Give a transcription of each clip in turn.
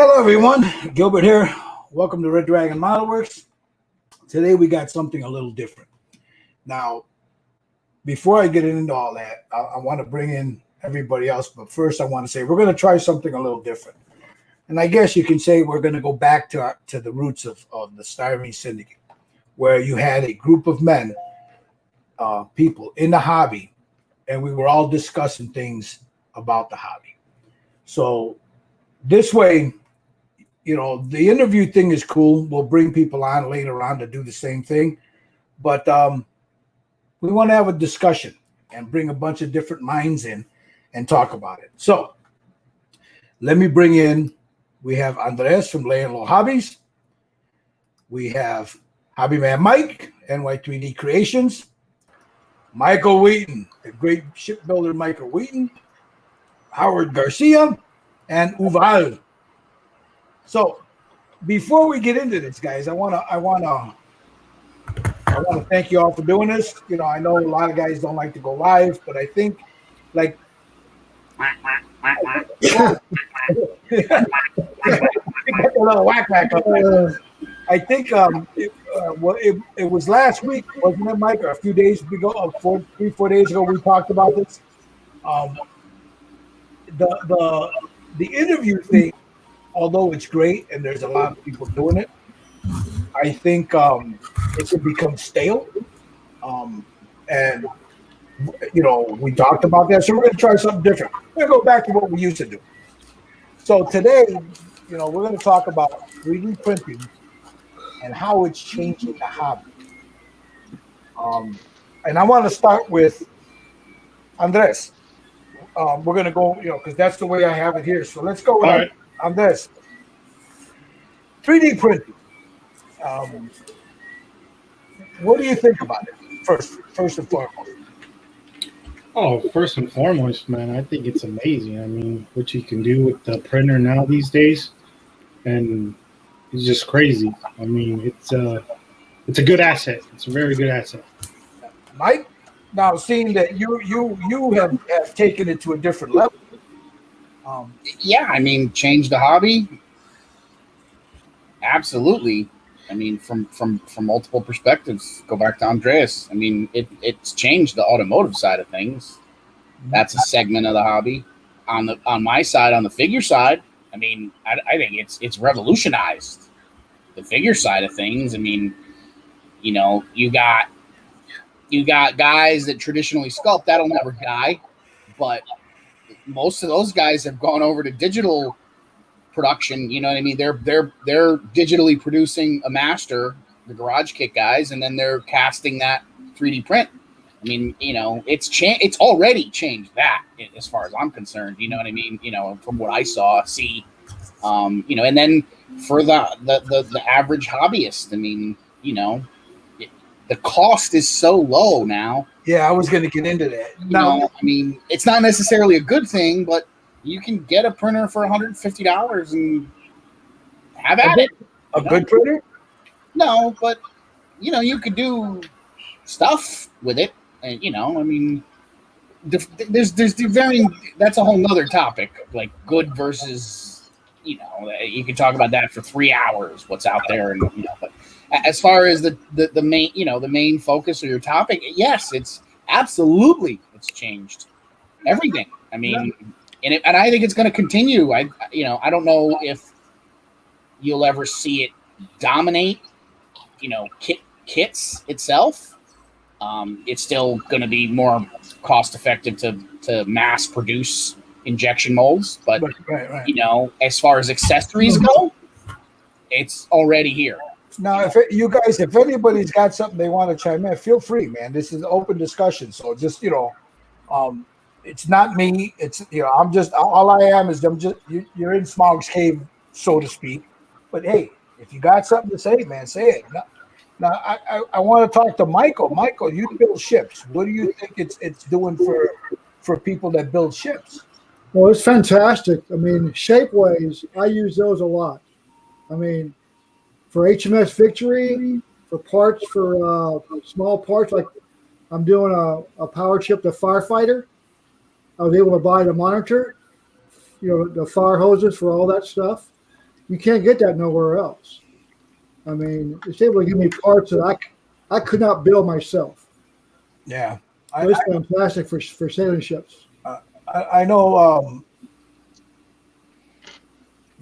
Hello, everyone. Gilbert here. Welcome to Red Dragon Model Works. Today we got something a little different. Now, before I get into all that, I want to bring in everybody else. But first, I want to say we're going to try something a little different. And I guess you can say we're going to go back to the roots of the Styrene Syndicate, where you had a group of men, people in the hobby, and we were all discussing things about the hobby. So this way, the interview thing is cool. We'll bring people on later on to do the same thing. But we want to have a discussion and bring a bunch of different minds in and talk about it. So let me bring in, we have Andres from Lay and Low Hobbies. We have Hobbyman Mike, NY3D Creations. Michael Wheaton, the great shipbuilder Michael Wheaton. Howard Garcia and Uval. So before we get into this, guys, I want to thank you all for doing this. I know a lot of guys don't like to go live, but I think like I think it was last week, wasn't it, Mike? Or a few days ago, 4 days ago, we talked about this. The interview thing, although it's great and there's a lot of people doing it, I think it could become stale. And we talked about that, so we're going to try something different. We're going to go back to what we used to do. So today, we're going to talk about 3D printing and how it's changing the hobby. And I want to start with Andres. We're going to go, because that's the way I have it here. So let's go with Andres. 3D printing. What do you think about it? First and foremost. Oh, first and foremost, man, I think it's amazing. I mean, what you can do with the printer now these days, and it's just crazy. I mean, it's a good asset. It's a very good asset. Mike, now seeing that you have taken it to a different level. Change the hobby. Absolutely. I mean, from multiple perspectives. Go back to Andreas. I mean, it's changed the automotive side of things. That's a segment of the hobby. On my side, on the figure side, I mean, I think it's revolutionized the figure side of things. I mean, you got guys that traditionally sculpt, that'll never die, but most of those guys have gone over to digital production. You know what I mean? They're digitally producing a master, the garage kit guys, and then they're casting that 3D print. I mean, it's already changed that as far as I'm concerned. You know what I mean? From what I see, and then for the average hobbyist, I mean, the cost is so low now. Yeah, I was going to get into that. I mean, it's not necessarily a good thing, but you can get a printer for $150 and have at it. A good printer? No, but you could do stuff with it, and I mean, there's varying. That's a whole nother topic, like good versus, you can talk about that for 3 hours. What's out there, and but as far as the main, the main focus of your topic, yes, it's absolutely changed everything. I mean. And I think it's going to continue. I don't know if you'll ever see it dominate, kits itself. It's still going to be more cost effective to mass produce injection molds. But, right. As far as accessories go, it's already here. Now, if anybody's got something they want to chime in, feel free, man. This is an open discussion. So just, it's not me. It's I'm just all I am is you're in Smaug's cave, so to speak. But hey, if you got something to say, man, say it. Now I want to talk to Michael. Michael, you build ships. What do you think it's doing for people that build ships? Well, it's fantastic. I mean, Shapeways, I use those a lot. I mean, for HMS Victory, for parts for small parts, like I'm doing a power chip, the Firefighter. I was able to buy the monitor, the fire hoses for all that stuff. You can't get that nowhere else. I mean, it's able to give me parts that I could not build myself. Yeah. So it's fantastic for sailing ships. I know.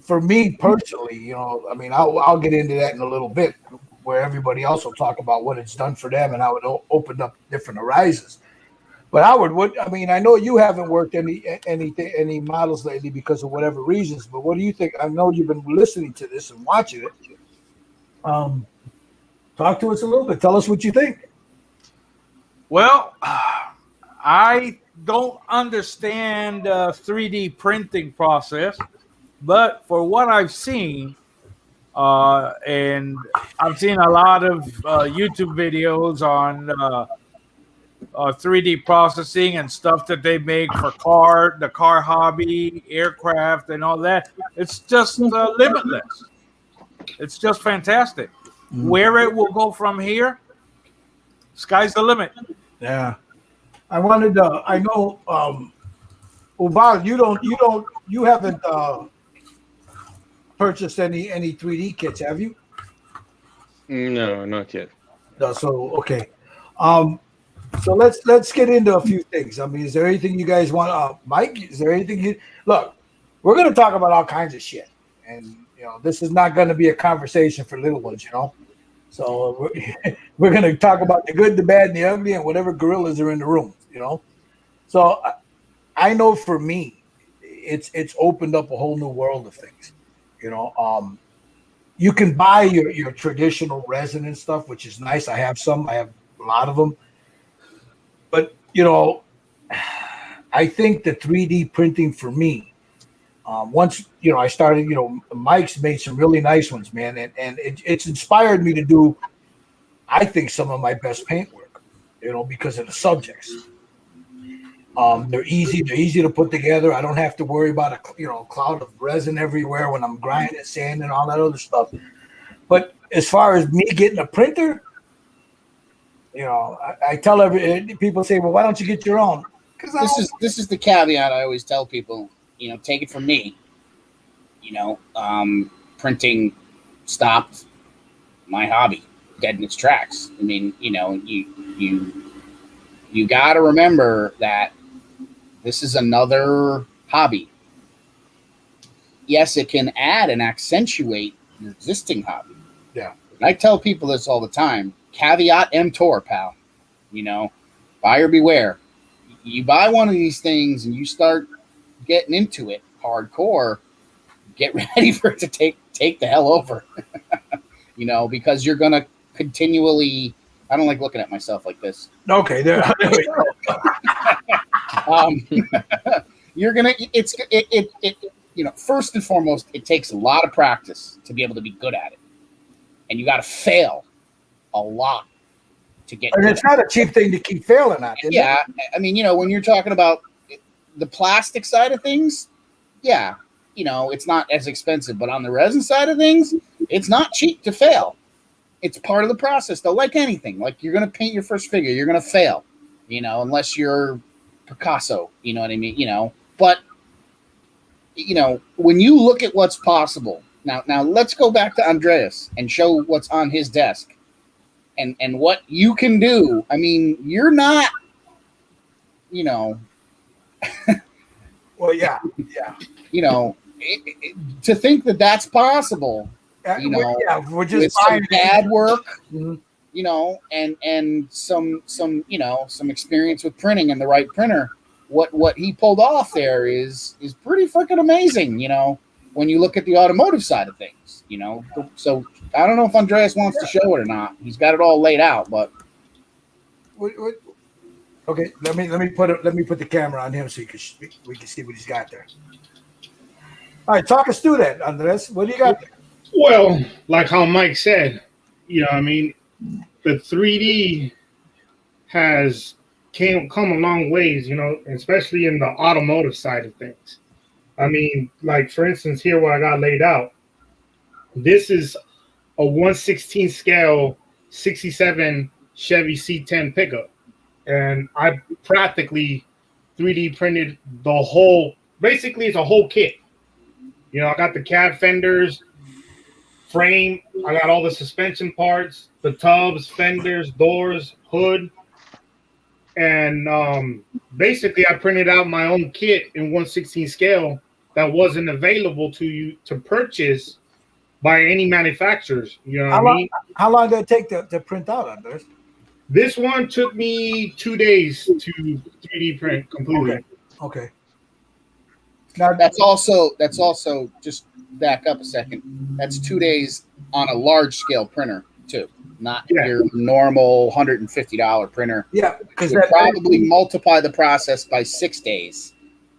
For me personally, you know, I mean, I'll get into that in a little bit, where everybody else will talk about what it's done for them and how it opened up different horizons. But Howard, what I mean, I know you haven't worked any models lately because of whatever reasons. But what do you think? I know you've been listening to this and watching it. Talk to us a little bit. Tell us what you think. Well, I don't understand the 3D printing process, but for what I've seen, and I've seen a lot of YouTube videos on 3D processing and stuff that they make for the car hobby, aircraft, and all that. It's just limitless. It's just fantastic. Where it will go from here, sky's the limit. Yeah, I wanted to. I know, Uval, you haven't purchased any 3D kits, have you? No, not yet. No, so okay. So let's get into a few things. I mean, is there anything you guys want? Mike, is there anything you look? We're going to talk about all kinds of shit, and you know, this is not going to be a conversation for little ones, you know. So we're going to talk about the good, the bad, and the ugly, and whatever gorillas are in the room, you know. So I know for me, it's opened up a whole new world of things, you know. You can buy your traditional resin and stuff, which is nice. I have some. I have a lot of them. But, you know, I think the 3D printing for me, once, you know, I started, you know, Mike's made some really nice ones, man. And it's inspired me to do, I think, some of my best paint work, you know, because of the subjects. They're easy to put together. I don't have to worry about a cloud of resin everywhere when I'm grinding, sanding, all that other stuff. But as far as me getting a printer, you know, I tell people say, well, why don't you get your own? Because this is the caveat I always tell people. You know, take it from me. You know, printing stopped my hobby dead in its tracks. I mean, you know, you got to remember that this is another hobby. Yes, it can add and accentuate your existing hobby. Yeah. And I tell people this all the time. Caveat emptor, pal. You know, buyer beware. You buy one of these things and you start getting into it hardcore, get ready for it to take the hell over. You know, because you're going to continually... I don't like looking at myself like this. Okay, there we go. You're gonna. It. You know, first and foremost, it takes a lot of practice to be able to be good at it, and you got to fail a lot to get. And it's not a cheap thing to keep failing at. Yeah, I mean, you know, when you're talking about the plastic side of things, yeah, you know, it's not as expensive, but on the resin side of things, it's not cheap to fail. It's part of the process, though. Like anything, like you're going to paint your first figure, you're going to fail, you know, unless you're Picasso, you know what I mean? You know, but, you know, when you look at what's possible, now let's go back to Andreas and show what's on his desk and what you can do. I mean, you're not, you know. Well, yeah. You know, to think that that's possible. You know, we're just with some CAD work, mm-hmm. You know, and some you know, some experience with printing and the right printer. What he pulled off there is pretty freaking amazing. You know, when you look at the automotive side of things, you know. So I don't know if Andreas wants to show it or not. He's got it all laid out, but okay. Let me put the camera on him so we can see what he's got there. All right, talk us through that, Andres. What do you got there? Well, like how Mike said, you know, I mean, the 3D has come a long ways, you know, especially in the automotive side of things. I mean, like, for instance, here what I got laid out, this is a 1/16 scale 67 Chevy C10 pickup. And I practically 3D printed the whole, basically it's a whole kit. You know, I got the cab fenders, frame. I got all the suspension parts, the tubs, fenders, doors, hood, and basically I printed out my own kit in 1/16 scale that wasn't available to you to purchase by any manufacturers. You know what I mean? How long did it take to print out, Andres? This one took me 2 days to 3D print completely. Okay. Now That's also just back up a second. That's 2 days on a large scale printer too, not your normal $150 printer. Yeah, because that probably multiply the process by 6 days.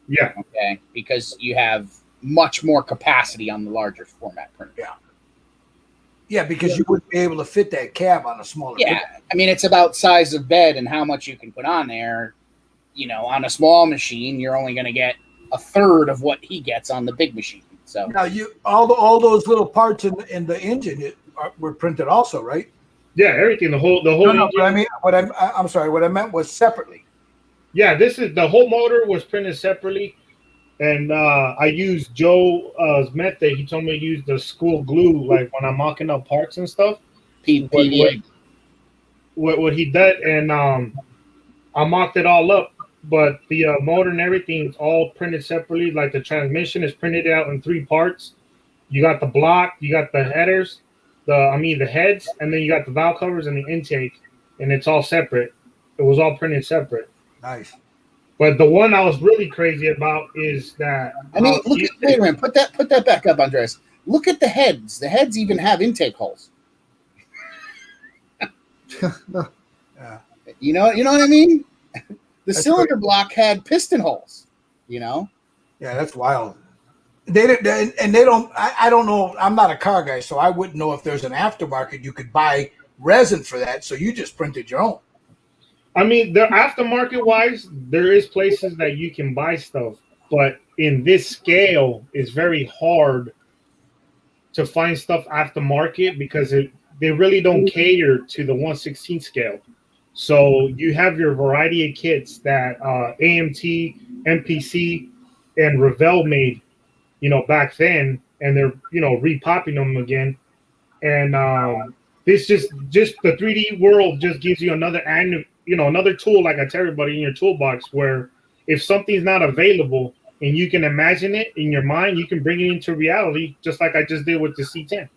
Yeah. Okay, because you have much more capacity on the larger format printer. Yeah. Yeah, because you wouldn't be able to fit that cab on a smaller. Yeah, I mean it's about size of bed and how much you can put on there. You know, on a small machine, you're only going to get a third of what he gets on the big machine. So now all those little parts in the engine were printed also, right? Yeah, everything. The whole. No, but I mean, I'm sorry. What I meant was separately. Yeah, this is the whole motor was printed separately, and I used Joe's method. He told me to use the school glue, like when I'm mocking up parts and stuff. PVA. What he did, and I mocked it all up. But the motor and everything is all printed separately. Like the transmission is printed out in 3 parts. You got the block, you got the headers, the heads, and then you got the valve covers and the intake, and it's all separate. It was all printed separate. Nice. But the one I was really crazy about is that I mean, wait a minute, put that back up, Andres. Look at the heads. The heads even have intake holes. Yeah. You know what I mean? The cylinder block had piston holes. You know. Yeah, that's wild. They don't. I don't know. I'm not a car guy, so I wouldn't know if there's an aftermarket you could buy resin for that. So you just printed your own. I mean, the aftermarket wise, there is places that you can buy stuff, but in this scale, it's very hard to find stuff aftermarket because they really don't cater to the 1/16 scale. So you have your variety of kits that AMT, MPC, and Revell made, back then, and they're repopping them again. And this just the 3D world just gives you another another tool, like I tell everybody, in your toolbox, where if something's not available and you can imagine it in your mind, you can bring it into reality, just like I just did with the C10.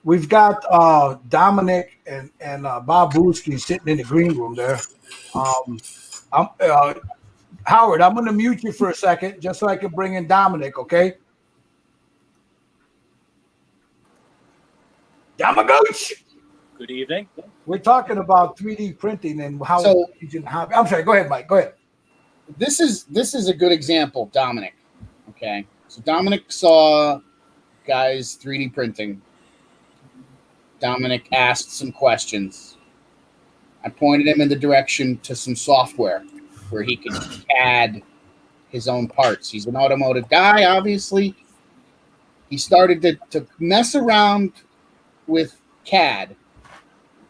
We've got Dominic and Bob Booski sitting in the green room there. Howard, I'm going to mute you for a second just so I can bring in Dominic, okay? Domagooch! Good evening. We're talking about 3D printing and how. I'm sorry. Go ahead, Mike. Go ahead. This is a good example, Dominic. Okay, so Dominic saw guys 3D printing. Dominic asked some questions. I pointed him in the direction to some software where he could CAD his own parts. He's an automotive guy, obviously. He started to mess around with CAD.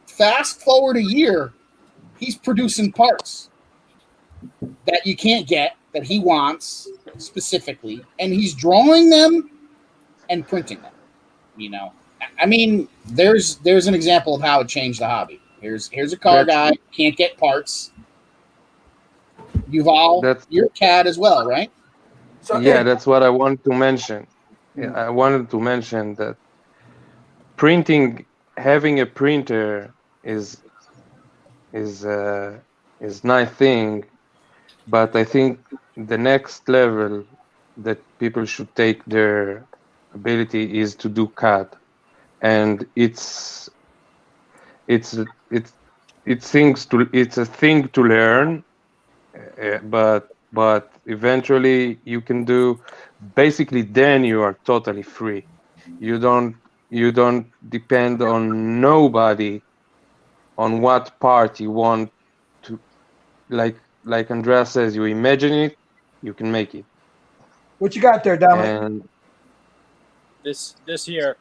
Fast forward a year, he's producing parts that you can't get, that he wants specifically, and he's drawing them and printing them. I mean, there's an example of how it changed the hobby. Here's a car guy, can't get parts. You're CAD as well, right? So, yeah, that's what I wanted to mention. Yeah, I wanted to mention that having a printer is nice thing, but I think the next level that people should take their ability is to do CAD, and it's a thing to learn, but eventually you can do. Basically, then you are totally free. You don't depend on nobody on what part you want to, like Andreas says, you imagine it, you can make it. What you got there, Dominic? And this year,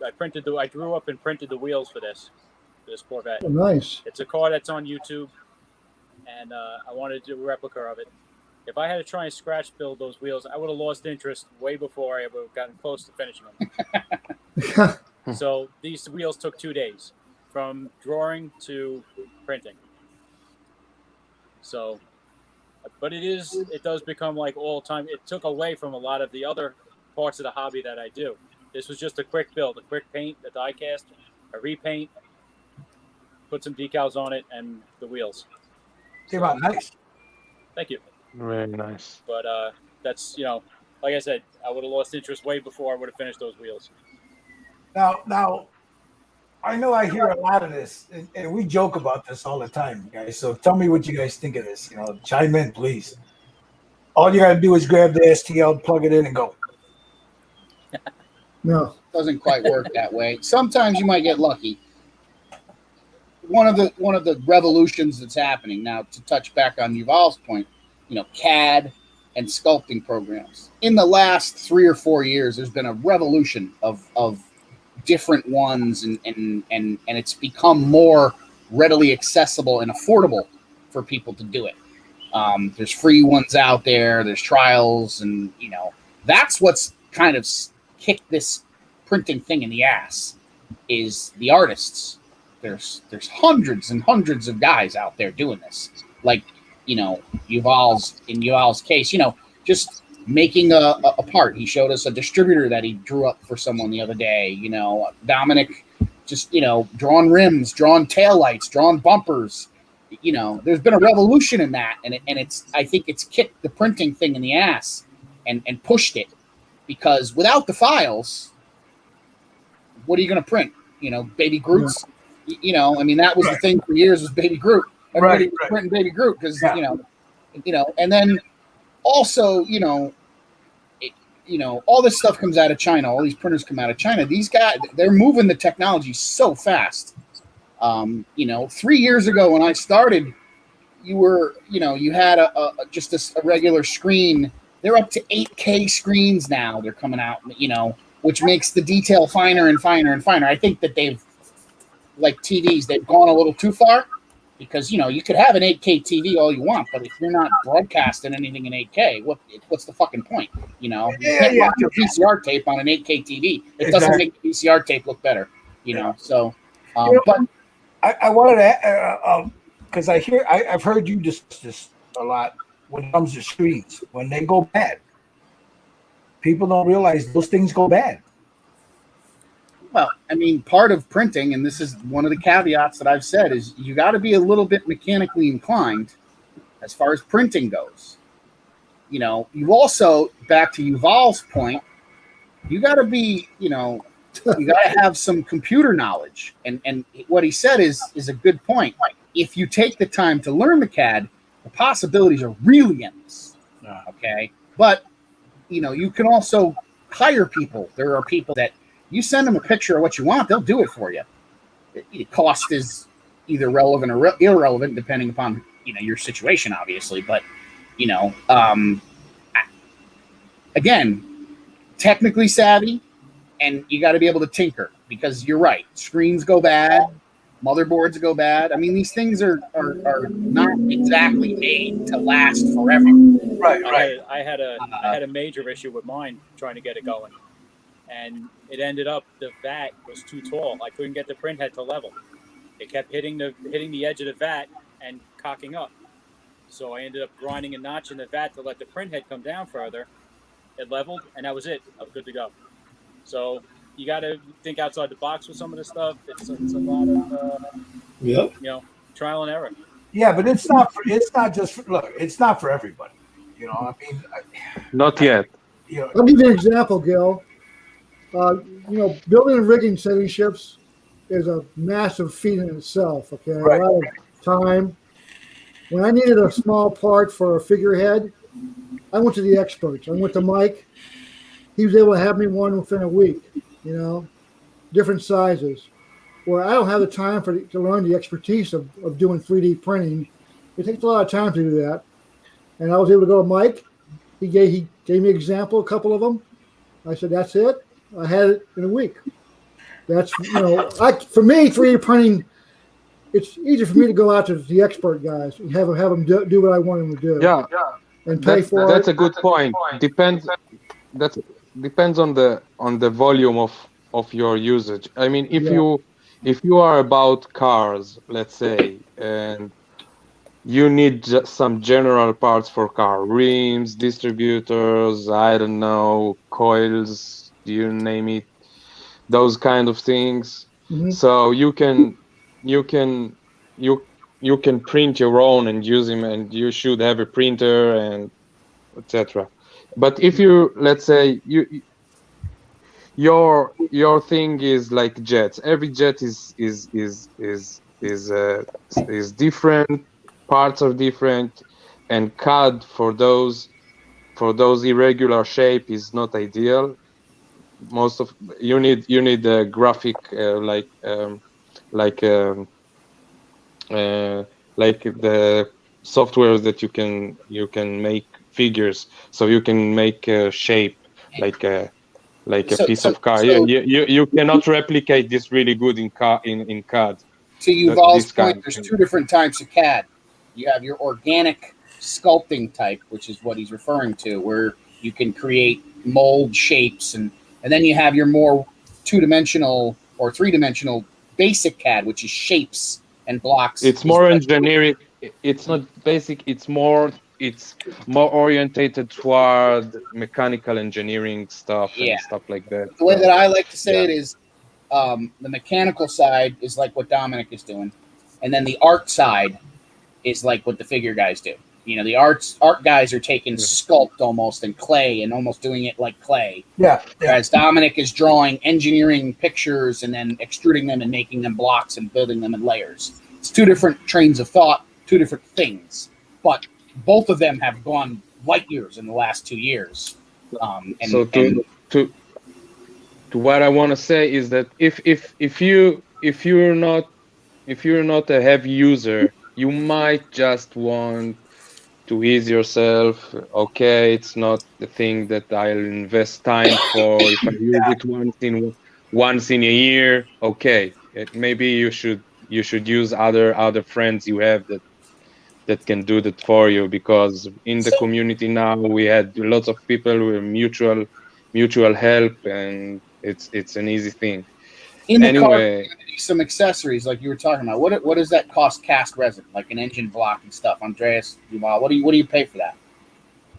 I grew up and printed the wheels for this Corvette. Oh, nice. It's a car that's on YouTube, and I wanted to do a replica of it. if I had to try and scratch build those wheels, I would have lost interest way before I would have gotten close to finishing them. So these wheels took 2 days from drawing to printing. So, but it does become like all time. It took away from a lot of the other parts of the hobby that I do. This was just a quick build, a quick paint, a die cast, a repaint, put some decals on it, and the wheels. Came out nice. Thank you. Very nice. But that's, like I said, I would have lost interest way before I would have finished those wheels. Now, I know I hear a lot of this, and we joke about this all the time, guys. So tell me what you guys think of this. Chime in, please. All you gotta do is grab the STL, plug it in, and go. No. Doesn't quite work that way. Sometimes you might get lucky. One of the revolutions that's happening now, to touch back on Yuval's point, CAD and sculpting programs. In the last 3 or 4 years, there's been a revolution of different ones, and it's become more readily accessible and affordable for people to do it. There's free ones out there. There's trials, and that's what's kind of kicked this printing thing in the ass. Is the artists. There's hundreds and hundreds of guys out there doing this. Like, Yuval's case, just making a part. He showed us a distributor that he drew up for someone the other day. Dominic just, drawing rims, drawing taillights, drawing bumpers. There's been a revolution in that. And I think it's kicked the printing thing in the ass and pushed it, because without the files, what are you going to print? Baby Groots. That was the thing for years, was Baby Groot. Everybody was printing Baby Groot because, and then also, all this stuff comes out of China. All these printers come out of China. These guys, they're moving the technology so fast. 3 years ago when I started, you had just a regular screen. They're up to 8K screens now. They're coming out, which makes the detail finer and finer and finer. I think that like TVs, they've gone a little too far, because you could have an 8K TV all you want, but if you're not broadcasting anything in 8K, what's the fucking point? You can't watch your VCR tape on an 8K TV. It doesn't make the VCR tape look better. So. But I wanted to, because I've heard you discuss this a lot when it comes to screens. When they go bad, people don't realize those things go bad. Well, part of printing, and this is one of the caveats that I've said, is you got to be a little bit mechanically inclined as far as printing goes. You also, back to Yuval's point, you got to be, you got to have some computer knowledge. And what he said is a good point. If you take the time to learn the CAD, the possibilities are really endless. Okay? But, you can also hire people. There are people that you send them a picture of what you want, they'll do it for you. The cost is either relevant or irrelevant, depending upon, your situation, obviously. But, again, technically savvy, and you got to be able to tinker, because you're right. Screens go bad. Motherboards go bad. These things are not exactly made to last forever. Right. I had a major issue with mine trying to get it going. And it ended up the vat was too tall. I couldn't get the print head to level. It kept hitting the edge of the vat and cocking up. So I ended up grinding a notch in the vat to let the print head come down further. It leveled, and that was it. I was good to go. So you got to think outside the box with some of this stuff. It's a lot of trial and error. Yeah, but it's not for everybody. Not yet. I'll give you an example, Gil. Building and rigging sailing ships is a massive feat in itself. Okay, right. A lot of time. When I needed a small part for a figurehead, I went to the experts. I went to Mike. He was able to have me one within a week. Different sizes. Where I don't have the time to learn the expertise of doing 3D printing. It takes a lot of time to do that. And I was able to go to Mike. He gave me an example, a couple of them. I said, that's it. I had it in a week. That's, for me, 3D printing, it's easier for me to go out to the expert guys and have them do what I want them to do. Yeah. and pay for That's it. a good point. That depends on the volume of your usage. I mean, Yeah. if you are about cars, let's say, and you need just some general parts for car, rims, distributors, I don't know, coils, you name it, those kind of things. Mhm. So you can you you can print your own and use them, and you should have a printer and etc. But if you, let's say, your thing is like jets. Every jet is different. Parts are different, and CAD for those irregular shape is not ideal. Most of you need a graphic like um, uh, like the software that you can make figures, so you can make a shape like a So, piece so, of car. so You cannot replicate this really good in CAD. to Yuval's This point, kind of there's thing. two different types of CAD. You have your organic sculpting type, which is what he's referring to, where you can create mold shapes, and then you have your more two-dimensional or three-dimensional basic CAD, which is shapes and blocks. It's more engineering. It's not basic. It's more orientated toward mechanical engineering stuff Yeah. and stuff like that. The way that So I like to say yeah, it is the mechanical side is like what Dominic is doing, and then the art side is like what the figure guys do. You know, the art guys are taking sculpt almost and clay and almost doing it like clay. Yeah, yeah. Whereas Dominic is drawing, engineering pictures and then extruding them and making them blocks and building them in layers. It's two different trains of thought, two different things, but both of them have gone light years in the last 2 years. So to what I want to say is that if you're not a heavy user, you might just want to ease yourself. Okay, it's not the thing that I'll invest time for. If I use it once in a year, okay, maybe you should use other friends you have that can do that for you, because in the So community now we had lots of people with mutual help, and it's an easy thing. in the car Anyway, community, some accessories like you were talking about. What does that cost cast resin, like an engine block and stuff? Andreas, what do you pay for that?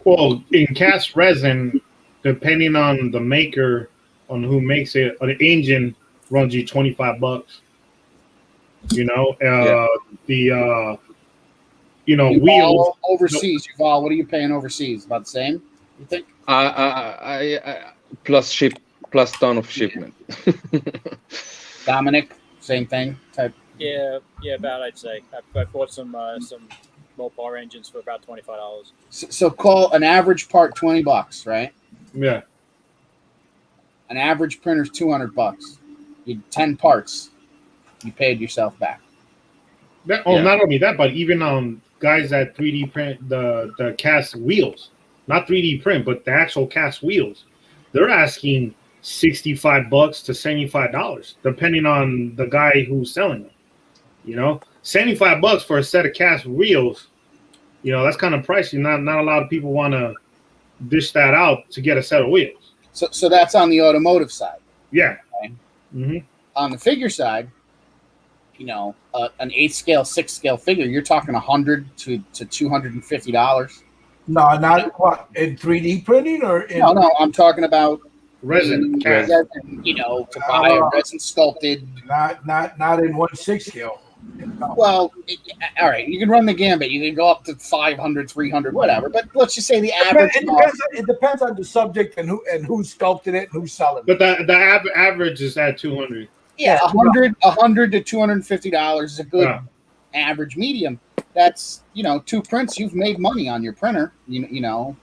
Well, in cast resin, depending on the maker, on who makes it, the engine runs you $25. You know, yeah. the wheels. Yuval overseas. Yuval, what are you paying overseas? About the same, you think? I plus ton of shipment. Dominic, same thing type. Yeah, about I'd say. I bought some Mopar engines for about $25. So call an average part $20, right? Yeah. An average printer's $200. You 10 parts, you paid yourself back. Not only that, but even guys that 3D print the cast wheels, not 3D print, but the actual cast wheels, they're asking $65 to $75, depending on the guy who's selling them. You know, $75 for a set of cast wheels. You know, that's kind of pricey. Not a lot of people want to dish that out to get a set of wheels. So that's on the automotive side. Yeah. Okay? Mm-hmm. On the figure side, you know, an 8th scale, 6th scale figure, you're talking $100 to $250. No, not what, in 3D printing or in No, I'm talking about Resin, cast. resin, you know, to buy a resin sculpted. not in 1/6 scale. No. Well, all right, you can run the gambit. You can go up to 500, 300, whatever. But let's just say the average. It depends on the subject and who sculpted it and who's selling it. But the average is at $200. Yeah, $100 to $250 is a good average medium. That's, you know, 2 prints. You've made money on your printer. You know,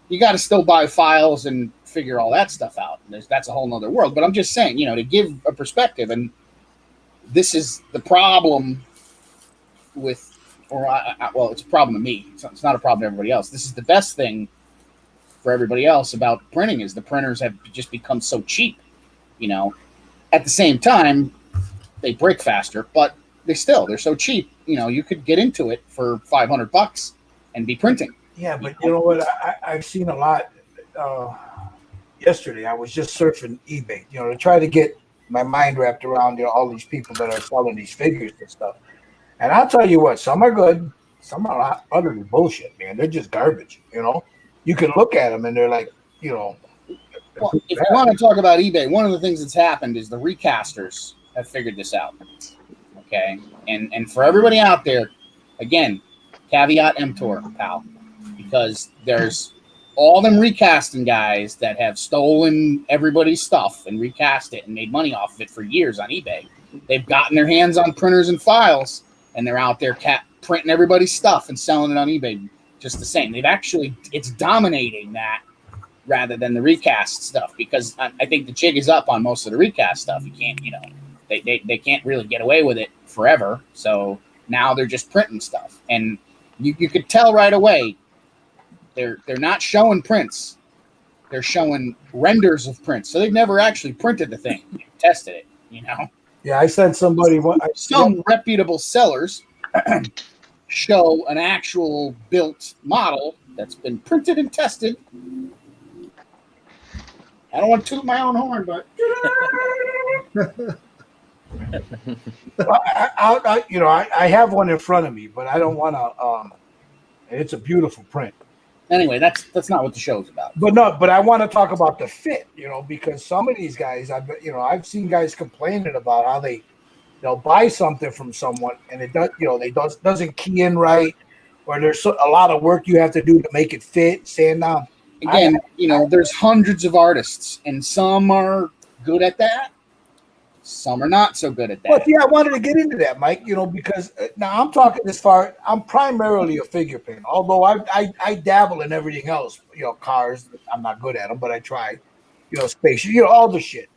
you got to still buy files and figure all that stuff out. That's a whole nother world. But I'm just saying, you know, to give a perspective, and this is the problem with, well, it's a problem to me. It's not a problem to everybody else. This is the best thing for everybody else about printing is the printers have just become so cheap, you know. At the same time, they break faster, but they're so cheap. You know, you could get into it for $500 and be printing. Yeah, but you know what? I've seen a lot. Yesterday, I was just surfing eBay, to try to get my mind wrapped around all these people that are selling these figures and stuff. And I'll tell you what, some are good, some are utterly bullshit, man. They're just garbage. You can look at them and they're like, Well, if you want to talk about eBay, one of the things that's happened is the recasters have figured this out. Okay, and for everybody out there, again, caveat emptor, pal, because there's all them recasting guys that have stolen everybody's stuff and recast it and made money off of it for years on eBay. They've gotten their hands on printers and files, and they're out there printing everybody's stuff and selling it on eBay just the same. It's dominating that rather than the recast stuff, because I think the jig is up on most of the recast stuff. You can't, they can't really get away with it forever. So now they're just printing stuff, and you could tell right away they're not showing prints. They're showing renders of prints. So they've never actually printed the thing, tested it, Yeah, I sent somebody one. Some reputable sellers show an actual built model that's been printed and tested. I don't want to toot my own horn, but I have one in front of me, but I don't want to. It's a beautiful print. Anyway, that's not what the show's about. But I want to talk about the fit, because some of these guys, I've seen guys complaining about how they'll buy something from someone and it doesn't key in right, or there's a lot of work you have to do to make it fit. Sand down. Again, there's hundreds of artists, and some are good at that. Some are not so good at that. But yeah, I wanted to get into that, Mike. Because now I'm talking this far. I'm primarily a figure painter, although I dabble in everything else. Cars. I'm not good at them, but I try. Spaceship. All the shit.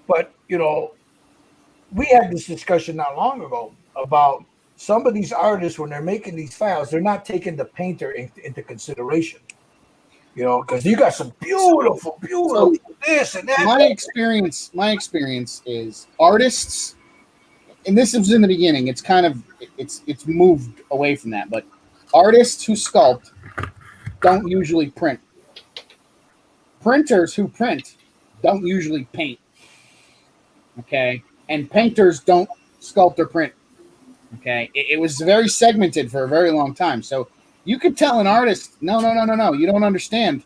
But we had this discussion not long ago about some of these artists when they're making these files, they're not taking the painter into consideration. Because you got some beautiful this and that. My experience is artists, and this was in the beginning. It's kind of it's moved away from that, but artists who sculpt don't usually print. Printers who print don't usually paint. Okay, and painters don't sculpt or print. Okay, it was very segmented for a very long time. So you could tell an artist, no, you don't understand.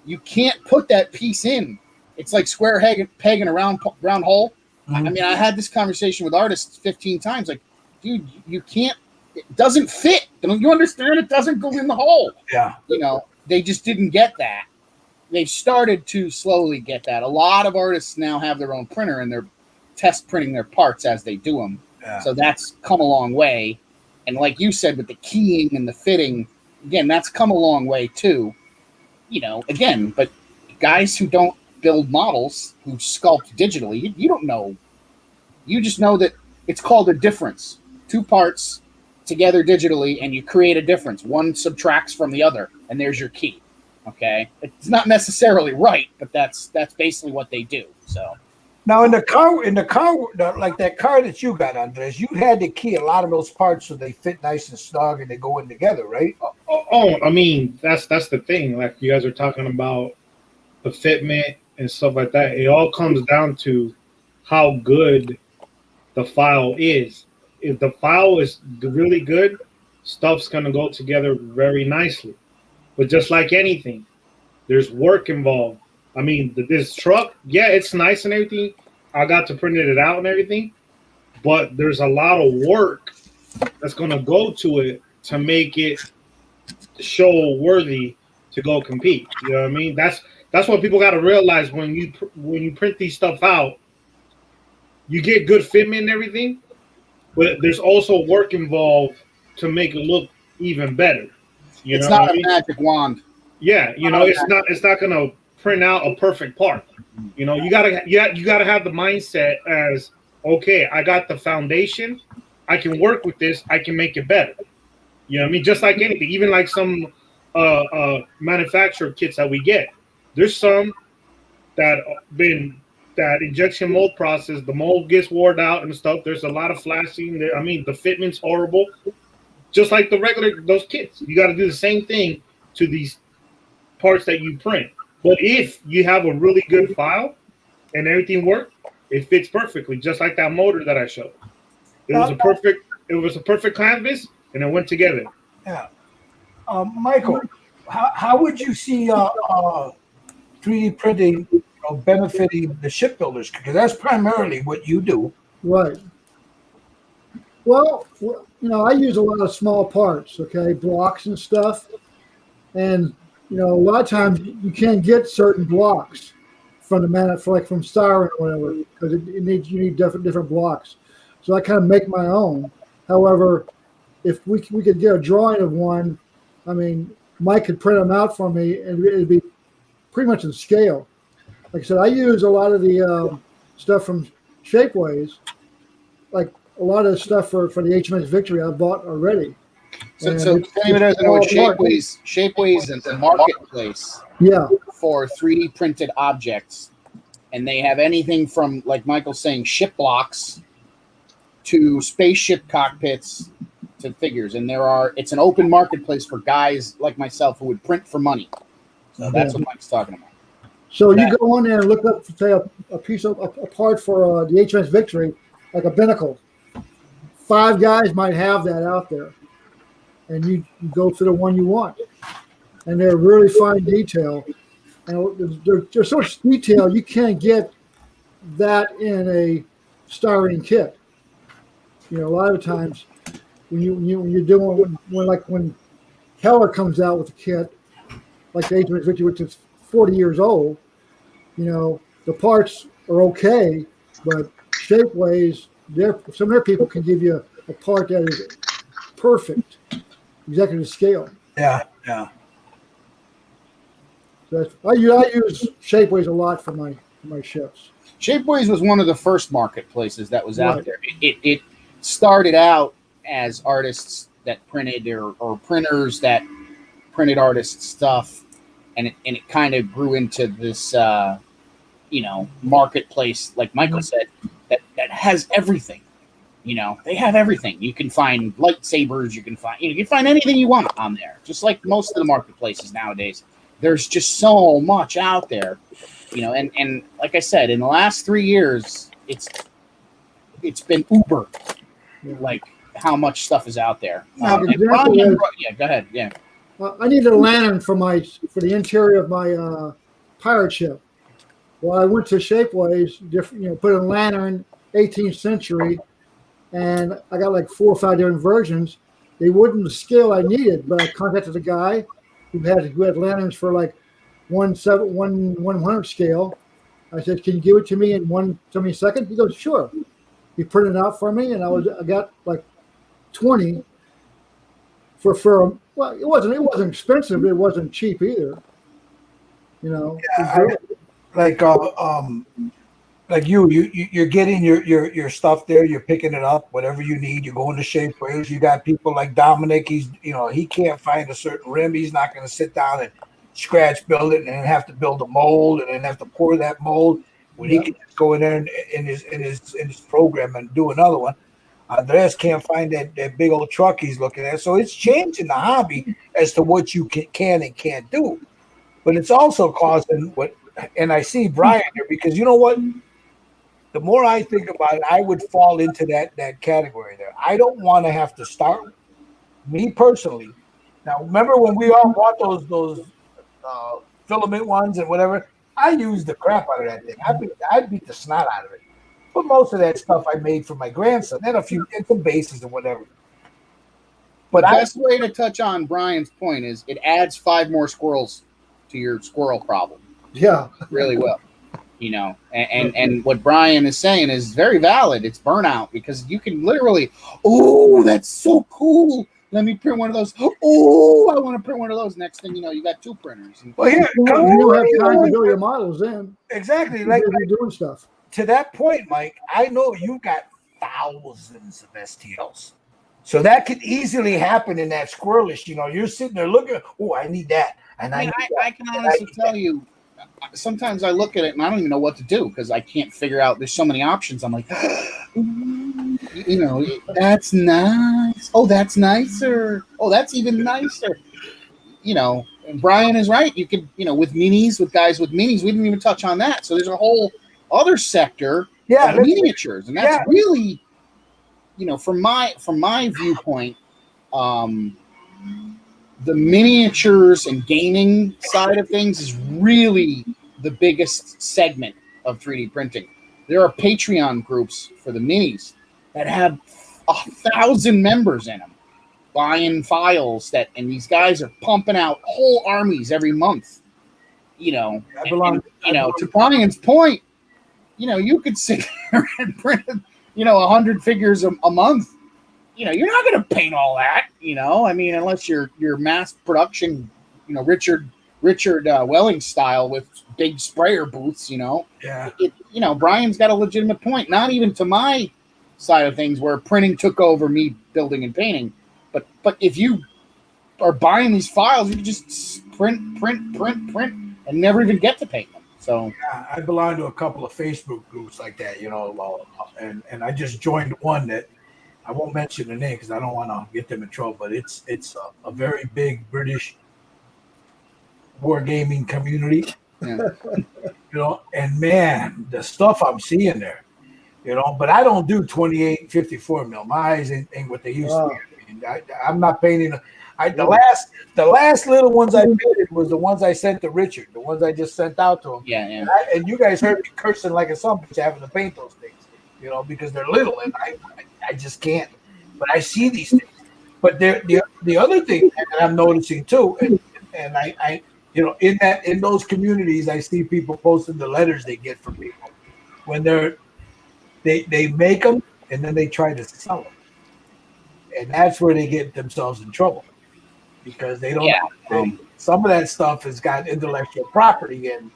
You can't put that piece in. It's like square peg in a round hole. Mm-hmm. I mean, I had this conversation with artists 15 times. Like, dude, you can't. It doesn't fit. Don't you understand? It doesn't go in the hole. Yeah. They just didn't get that. They've started to slowly get that. A lot of artists now have their own printer, and they're test printing their parts as they do them. Yeah. So that's come a long way. And like you said, with the keying and the fitting, again, that's come a long way too. Again, but guys who don't build models, who sculpt digitally, you don't know. You just know that it's called a difference. Two parts together digitally, and you create a difference. One subtracts from the other, and there's your key. Okay? It's not necessarily right, but that's basically what they do. So now in the car, like that car that you got, Andres, you had to key a lot of those parts so they fit nice and snug and they go in together, right? I mean, that's the thing. Like you guys are talking about the fitment and stuff like that. It all comes down to how good the file is. If the file is really good, stuff's gonna go together very nicely. But just like anything, there's work involved. I mean, this truck, yeah, it's nice and everything. I got to print it out and everything, but there's a lot of work that's going to go to it to make it show worthy to go compete. You know what I mean? That's what people got to realize when you print these stuff out. You get good fitment and everything, but there's also work involved to make it look even better. It's not a magic wand. Yeah, it's not going to print out a perfect part. You gotta have the mindset as, okay, I got the foundation, I can work with this, I can make it better. You know what I mean? Just like anything, even like some manufacturer kits that we get. There's some that injection mold process, the mold gets worn out and stuff. There's a lot of flashing. I mean, the fitment's horrible. just like those kits. You got to do the same thing to these parts that you print. But if you have a really good file and everything worked, it fits perfectly, just like that motor that I showed. It was a perfect canvas, and it went together. Yeah. Michael, how would you see 3D printing benefiting the shipbuilders? Because that's primarily what you do. Right. Well, I use a lot of small parts, okay, blocks and stuff. And, a lot of times you can't get certain blocks from from styrene or whatever, because you need different blocks. So I kind of make my own. However, if we could get a drawing of one, I mean, Mike could print them out for me, and it'd be pretty much in scale. Like I said, I use a lot of the stuff from Shapeways, like a lot of the stuff for the HMS Victory I bought already. So if anyone doesn't know what Shapeways is a marketplace for 3D printed objects. And they have anything from, like Michael's saying, ship blocks to spaceship cockpits to figures. And it's an open marketplace for guys like myself who would print for money. So that's what Mike's talking about. So you go on there and look up, say, a piece of a part for the HMS Victory, like a binnacle. 5 guys might have that out there. And you go for the one you want. And they're really fine detail. And there's so much detail, you can't get that in a styrene kit. A lot of times when you're doing when Heller comes out with a kit like the HMS Victory, which is 40 years old, the parts are okay, but Shapeways, some of their people can give you a part that is perfect, exactly to scale. Yeah. So I use Shapeways a lot for my ships. Shapeways was one of the first marketplaces that was out there. It started out as artists that printed or printers that printed artist stuff, and it kind of grew into this marketplace, like Michael said, that has everything. They have everything. You can find lightsabers, you can find anything you want on there, just like most of the marketplaces nowadays. There's just so much out there, and like I said, in the last 3 years, it's been uber, like how much stuff is out there. Go ahead. Yeah. I needed a lantern for the interior of my pirate ship. Well, I went to Shapeways, put a lantern, 18th century, and I got like 4 or 5 different versions. They wouldn't the scale I needed, but I contacted a guy who had lanterns for like 1/100 scale. I said, "Can you give it to me in so many seconds?" He goes, "Sure." He printed it out for me, and I got like 20 for well, it wasn't expensive, but it wasn't cheap either. Like you're getting your stuff there, you're picking it up, whatever you need, you're going to Shapeways. You got people like Dominic, he can't find a certain rim, he's not going to sit down and scratch build it and then have to build a mold and then have to pour that mold when he can just go in there in his program and do another one. Andres can't find that big old truck he's looking at. So it's changing the hobby as to what you can and can't do. But it's also causing and I see Brian here, because you know what? The more I think about it, I would fall into that category there. I don't want to have to start, me personally. Now, remember when we all bought those filament ones and whatever? I used the crap out of that thing. I beat the snot out of it. But most of that stuff I made for my grandson, and some bases and whatever. But the best way to touch on Brian's point is it adds 5 more squirrels to your squirrel problem. Yeah, really well. And what Brian is saying is very valid. It's burnout, because you can literally, that's so cool. Let me print one of those. I want to print one of those. Next thing you know, you got 2 printers. Well, you don't have time to build your models in. Exactly. Like you're doing stuff. To that point, Mike, I know you've got thousands of STLs. So that could easily happen in that squirrelish. You're sitting there looking, I need that. And I can honestly tell you, sometimes I look at it and I don't even know what to do, because I can't figure out. There's so many options. I'm like, That's nice. Oh, that's nicer. Oh, that's even nicer. And Brian is right. You could, with guys with minis, we didn't even touch on that. So there's a whole other sector of miniatures, and that's really, from my viewpoint, the miniatures and gaming side of things is really the biggest segment of 3D printing. There are Patreon groups for the minis that have 1,000 members in them, buying files and these guys are pumping out whole armies every month. To Brian's point, you could sit there and print, 100 figures a month. You're not going to paint all that, unless you're mass production, Richard Welling style with big sprayer booths, Yeah. Brian's got a legitimate point. Not even to my side of things where printing took over me building and painting, but if you are buying these files, you can just print, and never even get to paint them. So yeah, I belong to a couple of Facebook groups like that, and I just joined one that I won't mention the name because I don't want to get them in trouble, but it's a very big British wargaming community, and man, the stuff I'm seeing there, but I don't do 28, 54 mil. My eyes ain't what they used to be. I'm not painting. The last little ones I painted was the ones I sent to Richard, the ones I just sent out to him. Yeah. And you guys heard me cursing like a son bitch having to paint those things, because they're little and I just can't. But I see these things. But the other thing that I'm noticing too, and I in those communities, I see people posting the letters they get from people when they make them and then they try to sell them, and that's where they get themselves in trouble because they don't. Some of that stuff has got intellectual property, and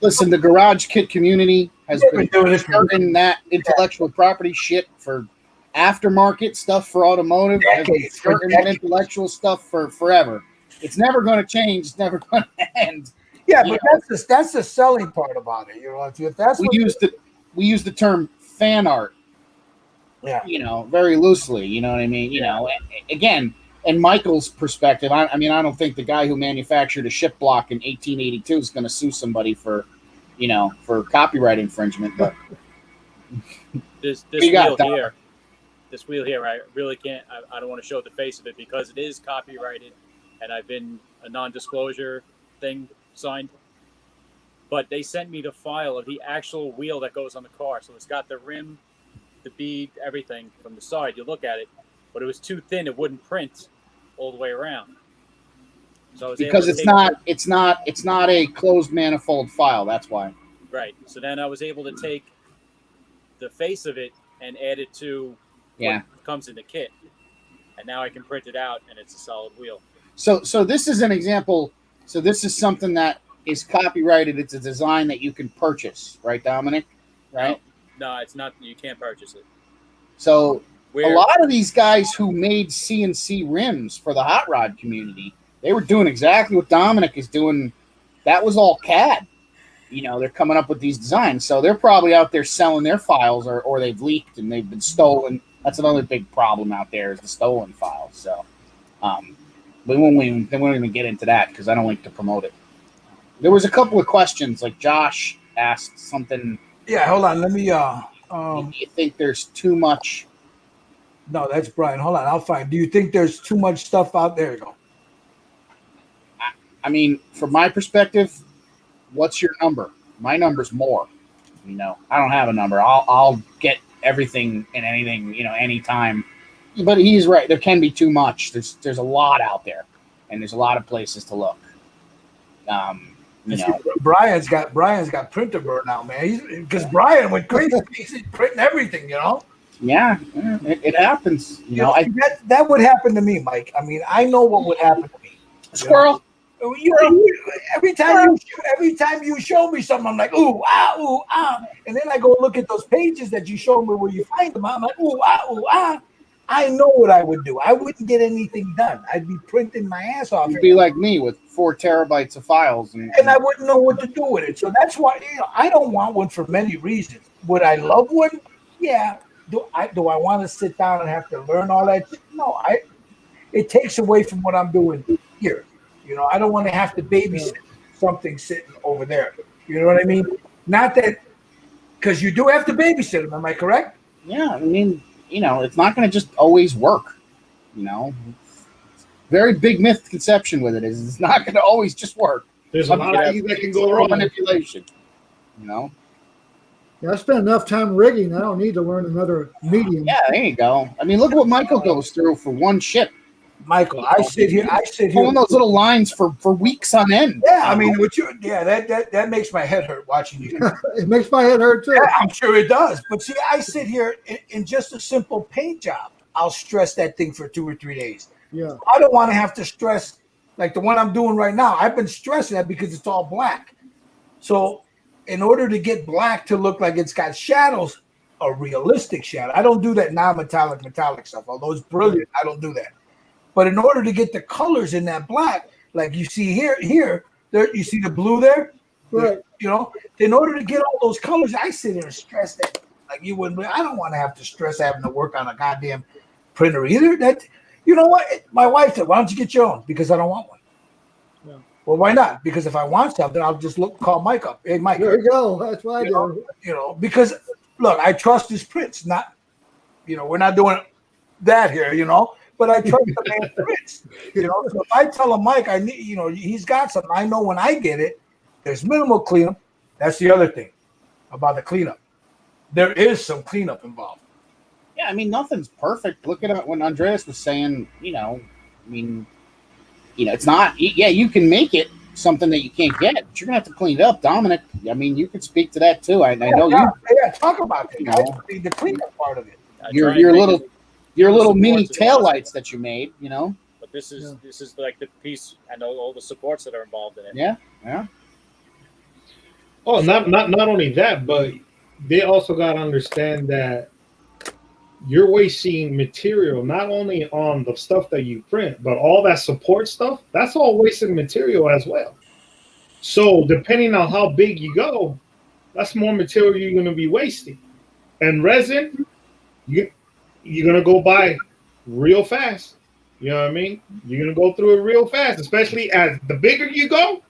Listen, the garage kit community has been doing that intellectual property shit for aftermarket stuff for automotive. Has been intellectual stuff for forever. It's never going to change. It's never going to end. Yeah, but that's the selling part about it. If that's we use the term fan art. Yeah. Very loosely. You know what I mean? Again, in Michael's perspective, I don't think the guy who manufactured a ship block in 1882 is going to sue somebody for copyright infringement. But this wheel here, I really can't. I don't want to show the face of it because it is copyrighted, and I've been a non-disclosure thing signed. But they sent me the file of the actual wheel that goes on the car, so it's got the rim, the bead, everything from the side. You look at it, but it was too thin; it wouldn't print all the way around. So I was because able to it's not a closed manifold file. That's why. Right. So then I was able to take the face of it and add it to what comes in the kit, and now I can print it out, and it's a solid wheel. So this is an example. So this is something that is copyrighted. It's a design that you can purchase, right, Dominic? Right? No, it's not. You can't purchase it. So a lot of these guys who made CNC rims for the hot rod community, they were doing exactly what Dominic is doing. That was all CAD. They're coming up with these designs. So they're probably out there selling their files or they've leaked and they've been stolen. That's another big problem out there is the stolen files. So we won't even get into that because I don't like to promote it. There was a couple of questions, like Josh asked something. Yeah, hold on. Let me. Do you think there's too much? No, that's Brian. Hold on, I'll find. Do you think there's too much stuff out there? You go. From my perspective, what's your number? My number's more. I don't have a number. I'll get everything and anything, anytime. But he's right. There can be too much. There's a lot out there, and there's a lot of places to look. Brian's got printer burnout, man. Because Brian went crazy. He's printing everything, Yeah, it happens. That would happen to me, Mike. I know what would happen to me. Squirrel. Every time you show me something, I'm like, ooh, and then I go look at those pages that you showed me where you find them. I'm like, ooh, I know what I would do. I wouldn't get anything done. I'd be printing my ass off. You'd be like me with 4 terabytes of files, and I wouldn't know what to do with it. So that's why I don't want one for many reasons. Would I love one? Yeah, do I want to sit down and have to learn all that? No, it takes away from what I'm doing here. You know, I don't want to have to babysit something sitting over there. You know what I mean? Not that, because you do have to babysit them. Am I correct? Yeah, I mean, you know, it's not going to just always work. You know, very big misconception with it is it's not going to always just work. There's a lot of things that can go wrong. Manipulation. You know. Yeah, I spent enough time rigging. I don't need to learn another medium. Yeah, there you go. I mean, look at what Michael goes through for one ship. Michael, I sit here pulling those little lines for weeks on end. Yeah, I mean, that makes my head hurt watching you. It makes my head hurt too. Yeah, I'm sure it does. But see, I sit here in just a simple paint job. I'll stress that thing for 2 or 3 days. Yeah. I don't want to have to stress like the one I'm doing right now. I've been stressing that because it's all black. So in order to get black to look like it's got shadows, a realistic shadow. I don't do that metallic stuff. Although it's brilliant, I don't do that. But in order to get the colors in that black, like you see here, there, you see the blue there? Right. You know, in order to get all those colors, I sit here and stress that. Like you wouldn't, I don't want to have to stress having to work on a goddamn printer either. That, you know what? My wife said, why don't you get your own? Because I don't want one. Yeah. Well, why not? Because if I want something, I'll just call Mike up. Hey, Mike. There you go. That's what I do. You know, because look, I trust his prints. Not, you know, we're not doing that here, you know. But I trust the man prints. You know, so if I tell him, Mike, I need, you know, he's got something. I know when I get it, there's minimal cleanup. That's the other thing about the cleanup. There is some cleanup involved. Yeah, I mean, nothing's perfect. Look at it when Andreas was saying, you know, I mean, you know, it's not, yeah, you can make it something that you can't get, but you're going to have to clean it up. Dominic, I mean, you could speak to that too. I know you. Yeah, talk about that. You know, the cleanup part of it. Your little mini taillights that you made, you know. But this is like the piece and all the supports that are involved in it. Yeah. Oh, not only that, but they also got to understand that you're wasting material not only on the stuff that you print, but all that support stuff. That's all wasted material as well. So depending on how big you go, that's more material you're going to be wasting. And resin, you're going to go by real fast. You know what I mean? You're going to go through it real fast, especially as the bigger you go,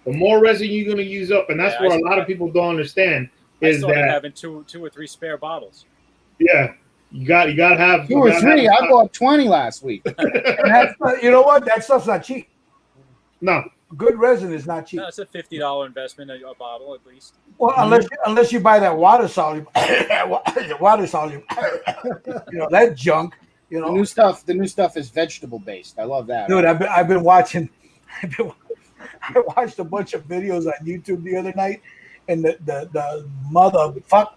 the more resin you're going to use up. And that's what a lot of people don't understand is that having two or three spare bottles. Yeah. You got to have 2 or 3. I bought 20 last week. And you know what? That stuff's not cheap. No. Good resin is not cheap. No, it's a $50 investment a bottle at least. Well, unless you buy that water soluble, you know, that junk. You know, the new stuff is vegetable based. I love that. Dude, I've been watching. I watched a bunch of videos on YouTube the other night, and the motherfuck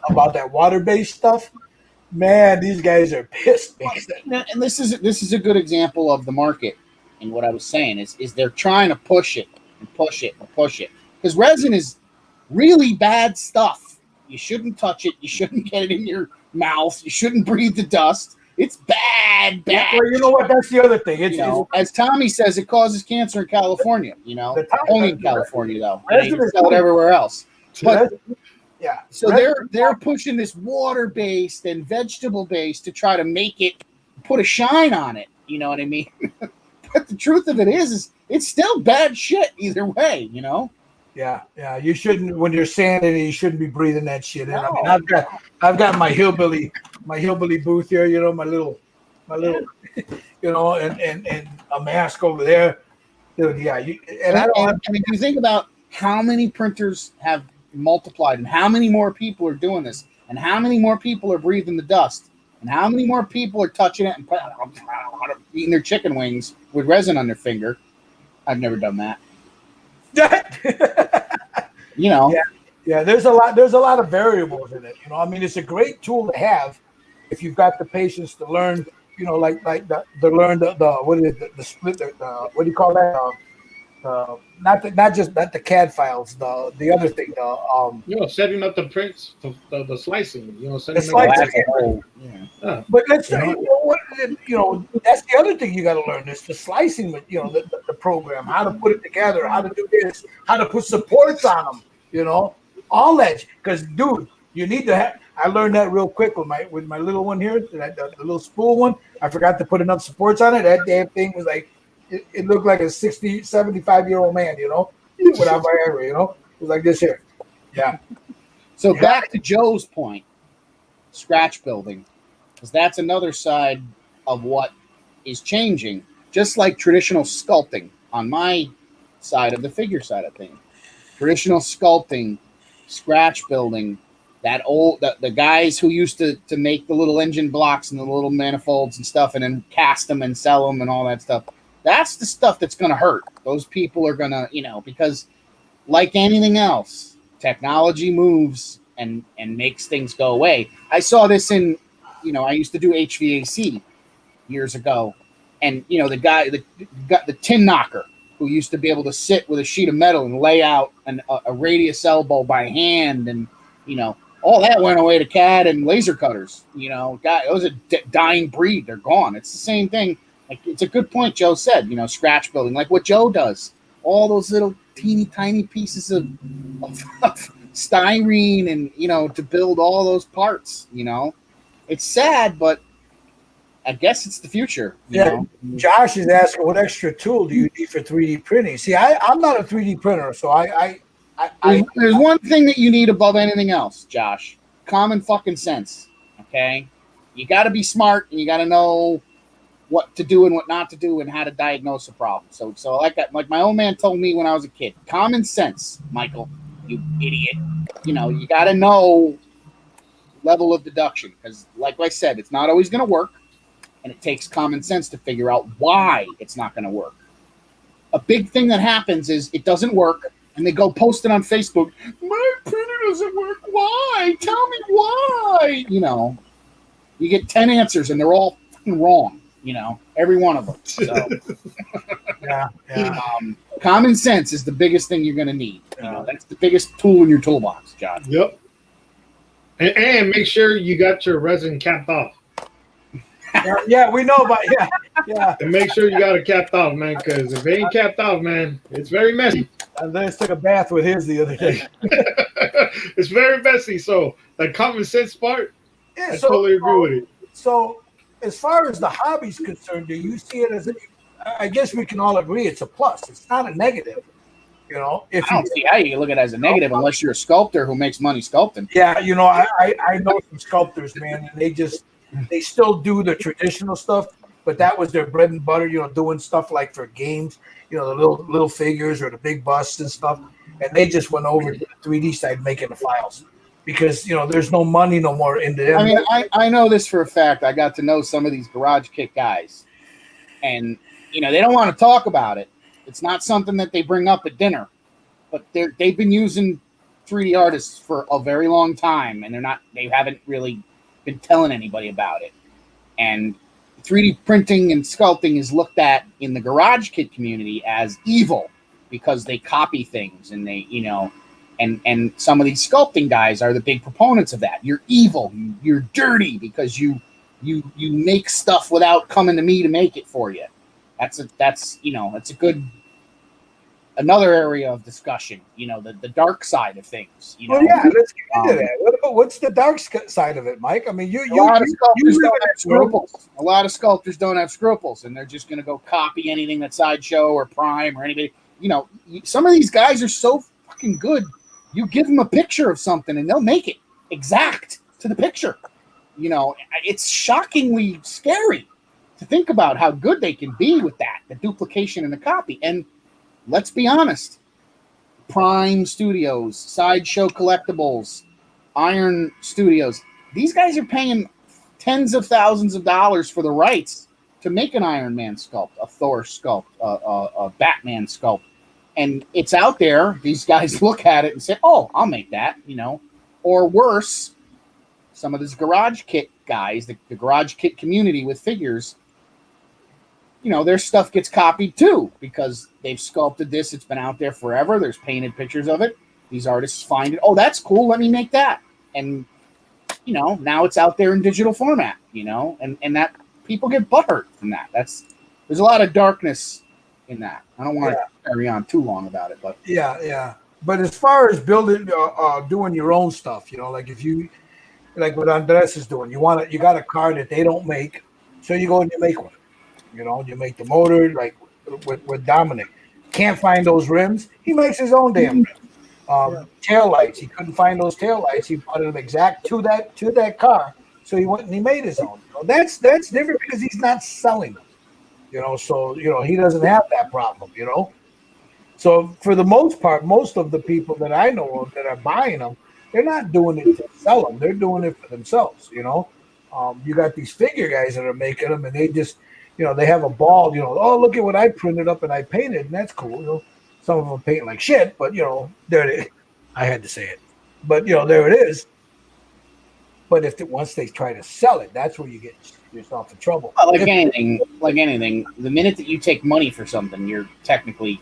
about that water based stuff. Man, these guys are pissed. And this is a good example of the market. And what I was saying is they're trying to push it and push it and push it because resin is really bad stuff. You shouldn't touch it. You shouldn't get it in your mouth. You shouldn't breathe the dust. It's bad. Well, you know what? That's the other thing. It's, as Tommy says, it causes cancer in California. You know, only in California though. They sell it everywhere else. But yeah, so they're pushing this water based and vegetable based to try to make it put a shine on it. You know what I mean? But the truth of it is it's still bad shit either way, you know? Yeah. You shouldn't, when you're sanding it, you shouldn't be breathing that shit in. I mean, I've got my hillbilly booth here, you know, my little, you know, and a mask over there. Dude, yeah. I mean, you think about how many printers have multiplied and how many more people are doing this and how many more people are breathing the dust. And how many more people are touching it and eating their chicken wings with resin on their finger? I've never done that. You know. Yeah. There's a lot of variables in it. You know, I mean, it's a great tool to have if you've got the patience to learn. You know, like the learn the what is it, the split what do you call that? Not the CAD files, the other thing, setting up the prints, the slicing, you know, But let's say, you know, that's the other thing you got to learn is the slicing, you know, the program, how to put it together, how to do this, how to put supports on them, you know, all that. Because, dude, you need to have I learned that real quick with my little one here, the little spool one. I forgot to put enough supports on it. That damn thing was like, it looked like a 60, 75-year-old man, without Viagra, It was like this here. Yeah. So back to Joe's point, scratch building, because that's another side of what is changing, just like traditional sculpting on my side of the figure side of things. Traditional sculpting, scratch building, the guys who used to make the little engine blocks and the little manifolds and stuff and then cast them and sell them and all that stuff. That's the stuff that's going to hurt. Those people are going to, because like anything else, technology moves and makes things go away. I saw this in, I used to do HVAC years ago. And, the guy, the tin knocker who used to be able to sit with a sheet of metal and lay out a radius elbow by hand. And, all that went away to CAD and laser cutters. It was a dying breed. They're gone. It's the same thing. Like, it's a good point Joe said, scratch building, like what Joe does. All those little teeny tiny pieces of styrene and, to build all those parts, It's sad, but I guess it's the future. You know? Josh is asking, what extra tool do you need for 3D printing? See, I'm not a 3D printer, so there's one thing that you need above anything else, Josh. Common fucking sense. Okay, you got to be smart and you got to know what to do and what not to do and how to diagnose a problem. So like my old man told me when I was a kid, common sense, Michael, you idiot. You got to know level of deduction because, like I said, it's not always going to work. And it takes common sense to figure out why it's not going to work. A big thing that happens is it doesn't work, and they go post it on Facebook. My printer doesn't work. Why? Tell me why. You get 10 answers, and they're all fucking wrong. Every one of them. So, common sense is the biggest thing you're going to need. That's the biggest tool in your toolbox, John. Yep. And make sure you got your resin capped off. Yeah, we know about yeah. And make sure you got it capped off, man, because if it ain't capped off, man, it's very messy. I just took a bath with his the other day. It's very messy. So the common sense part, I totally agree with it. So as far as the hobby's concerned, do you see it as I guess we can all agree it's a plus. It's not a negative. If I don't see how you can look at it as a negative unless you're a sculptor who makes money sculpting. Yeah, I know some sculptors, man, and they still do the traditional stuff, but that was their bread and butter, doing stuff like for games, the little figures or the big busts and stuff. And they just went over to the 3D side making the files because, there's no money no more in them. I mean, I know this for a fact. I got to know some of these garage kit guys and, they don't want to talk about it. It's not something that they bring up at dinner, but they've been using 3D artists for a very long time and they haven't really been telling anybody about it. And 3D printing and sculpting is looked at in the garage kit community as evil because they copy things and they, and some of these sculpting guys are the big proponents of that. You're evil, you're dirty because you make stuff without coming to me to make it for you. That's a good another area of discussion, the dark side of things. Well, yeah, let's get into that. What's the dark side of it, Mike? I mean, a lot of sculptors don't have scruples. A lot of sculptors don't have scruples, and they're just going to go copy anything that Sideshow or Prime or anybody. Some of these guys are so fucking good. You give them a picture of something, and they'll make it exact to the picture. It's shockingly scary to think about how good they can be with that, the duplication and the copy. And let's be honest, Prime Studios, Sideshow Collectibles, Iron Studios, these guys are paying tens of thousands of dollars for the rights to make an Iron Man sculpt, a Thor sculpt, a Batman sculpt. And it's out there. These guys look at it and say, oh, I'll make that, Or worse, some of these garage kit guys, the garage kit community with figures, their stuff gets copied too because they've sculpted this. It's been out there forever. There's painted pictures of it. These artists find it. Oh, that's cool. Let me make that. And, now it's out there in digital format, and that people get butthurt from that. There's a lot of darkness in that. I don't want to carry on too long about it, but yeah. But as far as building, doing your own stuff, like if you, like what Andres is doing. You got a car that they don't make, so you go and you make one. You know, you make the motor like with Dominic. Can't find those rims. He makes his own damn rims. Tail lights. He couldn't find those tail lights. He bought them exact to that car. So he went and he made his own. You know, that's different because he's not selling them. You know, so he doesn't have that problem. You know, so for the most part, most of the people that I know of that are buying them, they're not doing it to sell them. They're doing it for themselves. You know, you got these figure guys that are making them, and they just they have a ball. Oh, look at what I printed up and I painted, and that's cool. Some of them paint like shit, but there it is. I had to say it, but there it is. But once they try to sell it, that's where you get yourself in trouble. Well, like anything, the minute that you take money for something, you're technically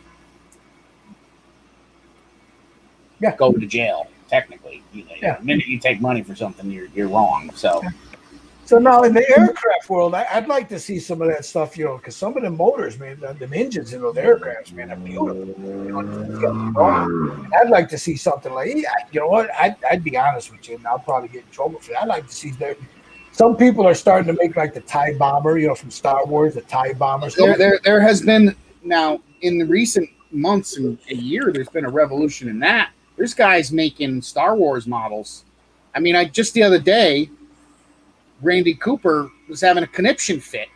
go to jail. Technically, the minute you take money for something, you're wrong. So now in the aircraft world, I'd like to see some of that stuff, because some of the motors, man, the engines in those aircrafts, man, are beautiful. I'd like to see something like, you know what? I'd be honest with you, and I'll probably get in trouble for that. I'd like to see some people are starting to make like the TIE bomber, from Star Wars, the TIE bomber. There has been now in the recent months and a year, there's been a revolution in that. There's guys making Star Wars models. I mean, just the other day, Randy Cooper was having a conniption fit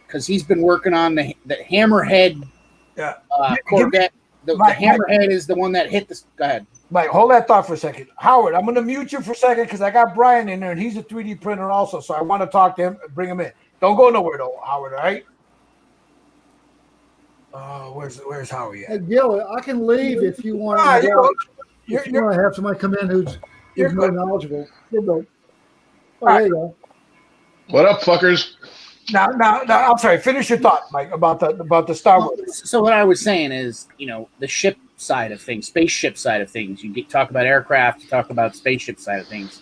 because he's been working on the Hammerhead Corvette. The Hammerhead is the one that hit the. Go ahead. Mike, hold that thought for a second. Howard, I'm going to mute you for a second because I got Brian in there and he's a 3D printer also. So I want to talk to him, bring him in. Don't go nowhere though, Howard, all right? Where's Howard at? Hey, Gil, I can leave if you want to. If you want to have somebody come in who's more knowledgeable. You're good. There you go. What up, fuckers? Now, I'm sorry. Finish your thought, Mike, about the Star Wars. So what I was saying is, the ship side of things, spaceship side of things. You talk about aircraft, you talk about spaceship side of things.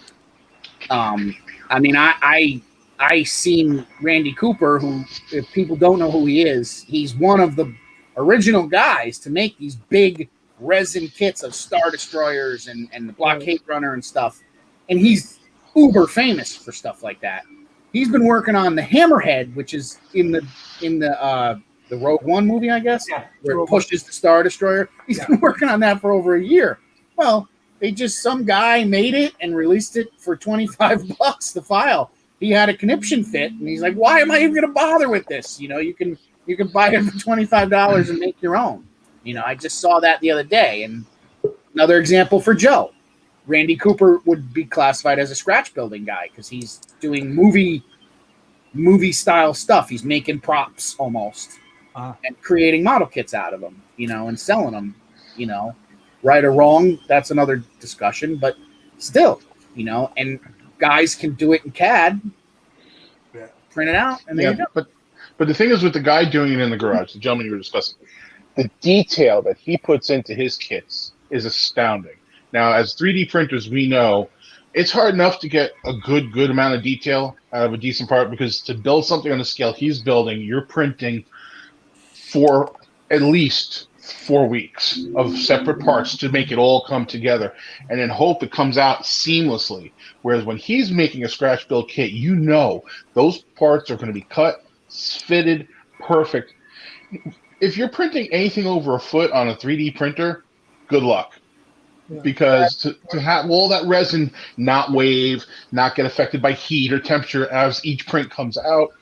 I mean, I seen Randy Cooper, who, if people don't know who he is, he's one of the original guys to make these big resin kits of Star Destroyers and the Blockade Runner and stuff. And he's uber famous for stuff like that. He's been working on the Hammerhead, which is in the Rogue One movie, I guess, where it pushes the Star Destroyer. He's been working on that for over a year. Well, some guy made it and released it for $25 the file. He had a conniption fit, and he's like, "Why am I even going to bother with this? You can buy it for $25 and make your own." I just saw that the other day. And another example for Joe. Randy Cooper would be classified as a scratch building guy because he's doing movie style stuff. He's making props almost and creating model kits out of them, and selling them, right or wrong. That's another discussion, but still, and guys can do it in CAD, print it out, and there you go. But the thing is with the guy doing it in the garage, the gentleman you were discussing, the detail that he puts into his kits is astounding. Now, as 3D printers, we know it's hard enough to get a good amount of detail out of a decent part because to build something on the scale he's building, you're printing for at least 4 weeks of separate parts to make it all come together and then hope it comes out seamlessly. Whereas when he's making a scratch build kit, those parts are going to be cut, fitted, perfect. If you're printing anything over a foot on a 3D printer, good luck. Because to have all that resin not wave, not get affected by heat or temperature as each print comes out,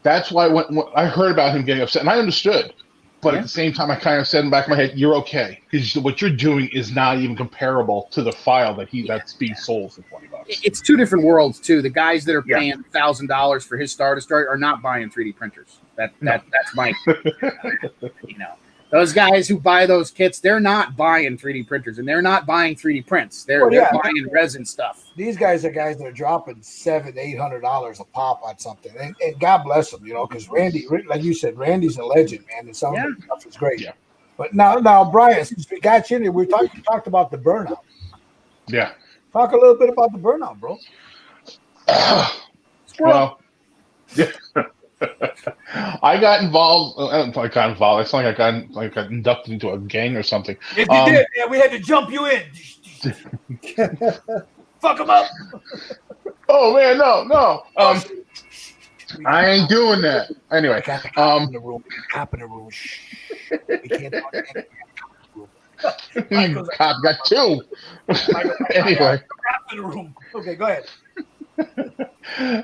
that's why when I heard about him getting upset, and I understood, but at the same time I kind of said in the back of my head, you're okay, because what you're doing is not even comparable to the file that's being sold for $20. It's two different worlds too. The guys that are paying $1,000 for his Star Destroyer are not buying 3D printers. That's my, those guys who buy those kits, they're not buying 3D printers and they're not buying 3D prints. They're buying resin stuff. These guys are guys that are dropping $700-800 a pop on something, and God bless them, because Randy, like you said, Randy's a legend, man, and some of the stuff is great. Yeah. But now, Brian, since we got you in here, we talked about the burnout. Yeah. Talk a little bit about the burnout, bro. Well, yeah. I got involved. I got involved. It's like I got inducted into a gang or something. If you did, we had to jump you in. Fuck him up. Oh man, no. I ain't doing that. Anyway, Got the cop in the room. Cop in the room. Shh. We can't talk to that cop in the room. Michael's like, Cop got two. Michael's like, Anyway. cop in the room. Okay, go ahead.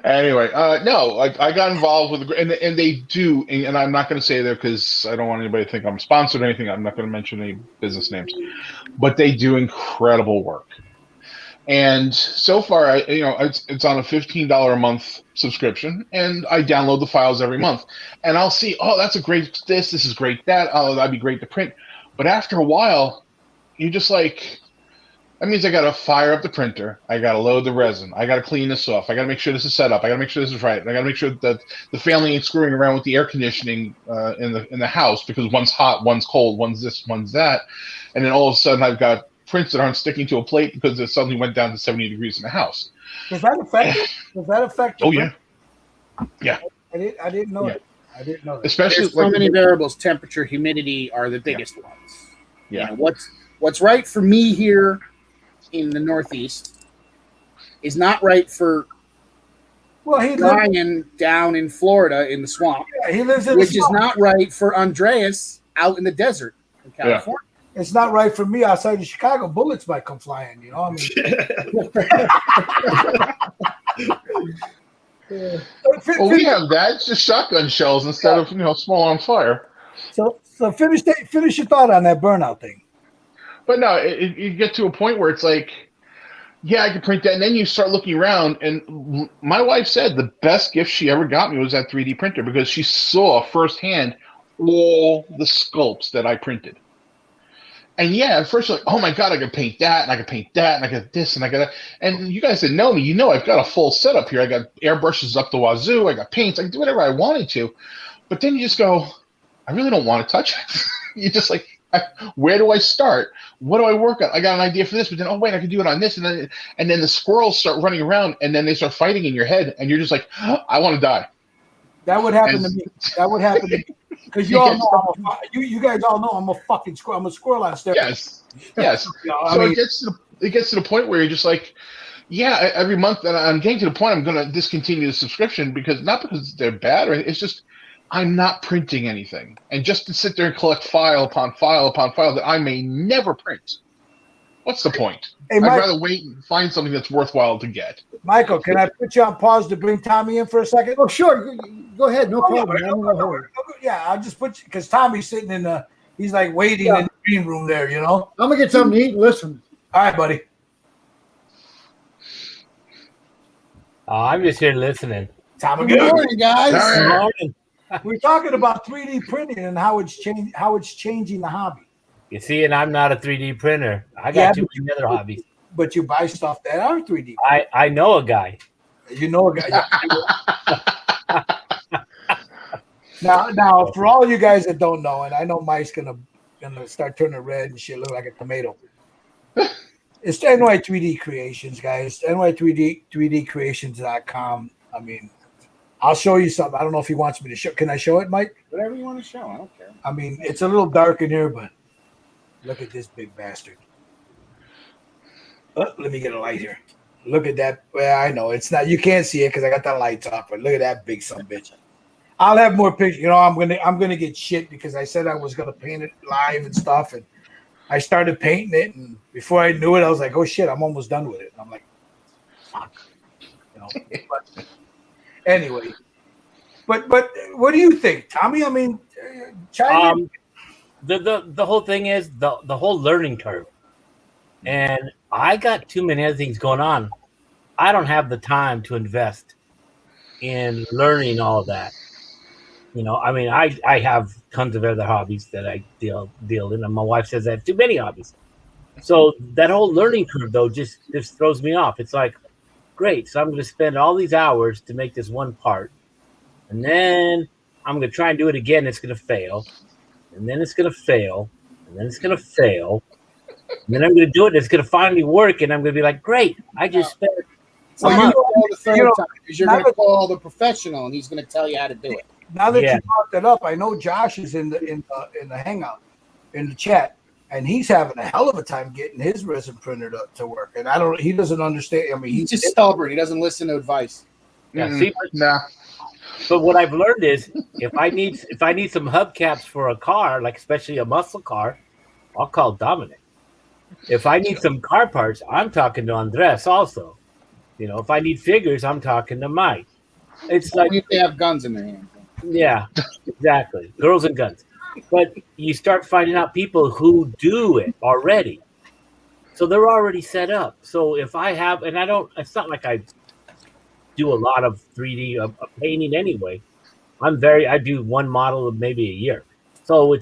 Anyway, no, I got involved with and they do, and I'm not going to say there because I don't want anybody to think I'm sponsored or anything. I'm not going to mention any business names, but they do incredible work. And so far, it's on a $15 a month subscription, and I download the files every month, and I'll see, oh, that's a great this is great that, oh, that'd be great to print. But after a while, you're just like, that means I got to fire up the printer. I got to load the resin. I got to clean this off. I got to make sure this is set up. I got to make sure this is right. I got to make sure that the family ain't screwing around with the air conditioning in the house because one's hot, one's cold, one's this, one's that, and then all of a sudden I've got prints that aren't sticking to a plate because it suddenly went down to 70 degrees in the house. Does that affect it? Does that affect the print? Yeah. I didn't know that. I didn't know that. Especially there's so many variables. Temperature, humidity are the biggest ones. Yeah. You know, what's right for me here in the Northeast is not right for Ryan down in Florida in the swamp. Yeah, he lives in which the swamp. Is not right for Andreas out in the desert in California. Yeah. It's not right for me outside of Chicago. Bullets might come flying, you know. I mean, well, we have that. It's just shotgun shells instead of small on fire. So finish your thought on that burnout thing. But no, you get to a point where it's like, yeah, I can print that, and then you start looking around. And my wife said the best gift she ever got me was that 3D printer because she saw firsthand all the sculpts that I printed. And yeah, at first you're like, oh my God, I can paint that, and I can paint that, and I got this, and I got that. And you guys that know me, I've got a full setup here. I got airbrushes up the wazoo. I got paints. I can do whatever I wanted to. But then you just go, I really don't want to touch it. You're just like, where do I start? What do I work on? I got an idea for this, but then, oh wait, I can do it on this. And then the squirrels start running around, and then they start fighting in your head, and you're just like, I want to die. That would happen to me. That would happen to me. Because you guys all know I'm a fucking squirrel. I'm a squirrel on steroids. Yes. So it gets to the point where you're just like, yeah, every month, and I'm getting to the point I'm going to discontinue the subscription not because they're bad, or it's just I'm not printing anything, and just to sit there and collect file upon file upon file that I may never print. What's the point? Hey, I'd rather wait and find something that's worthwhile to get. Michael, can I put you on pause to bring Tommy in for a second? Oh, sure. Go ahead. No problem. Yeah, I'll just put you because Tommy's sitting he's like waiting in the green room there, I'm going to get something to eat and listen. All right, buddy. I'm just here listening. Tommy, good morning, guys. Good morning. We're talking about 3D printing and how it's changing the hobby. You see, and I'm not a 3D printer. I got too many other hobbies. But you buy stuff that are 3D. I know a guy. You know a guy. Now, for all you guys that don't know, and I know Mike's gonna start turning red and shit, look like a tomato. It's NY 3D Creations, guys. NY3D Creations.com. I mean, I'll show you something. I don't know if he wants me to show. Can I show it, Mike? Whatever you want to show. I don't care. I mean, it's a little dark in here, but look at this big bastard. Oh, let me get a light here. Look at that. Well, I know it's not. You can't see it because I got the lights off. But look at that big son of a bitch. I'll have more pictures. I'm gonna get shit because I said I was gonna paint it live and stuff, and I started painting it, and before I knew it, I was like, "Oh shit, I'm almost done with it." And I'm like, "Fuck," But anyway, but what do you think, Tommy? I mean, the whole thing is the whole learning curve, and I got too many other things going on. I don't have the time to invest in learning all of that. I mean, I have tons of other hobbies that I deal in, and my wife says I have too many hobbies. So that whole learning curve, though, just throws me off. It's like, great, so I'm going to spend all these hours to make this one part, and then I'm going to try and do it again. It's going to fail, and then it's going to fail, and then it's going to fail, and then I'm going to do it, and it's going to finally work, and I'm going to be like, great, I just spent. So you're going to call the professional, and he's going to tell you how to do it. Now that you brought that up, I know Josh is in the hangout, in the chat. and he's having a hell of a time getting his resin printer to work. And he doesn't understand. I mean, He's just stubborn. He doesn't listen to advice. Yeah, Mm-mm. see, Nah. but what I've learned is if I need some hubcaps for a car, like especially a muscle car, I'll call Dominic. If I need some car parts, I'm talking to Andres also. You know, if I need figures, I'm talking to Mike. It's like, Only if they have guns in their hand. yeah, exactly. Girls and guns. But you start finding out people who do it already. So they're already set up. So if I have, and I don't, it's not like I do a lot of 3D of painting anyway. I do one model of maybe a year. So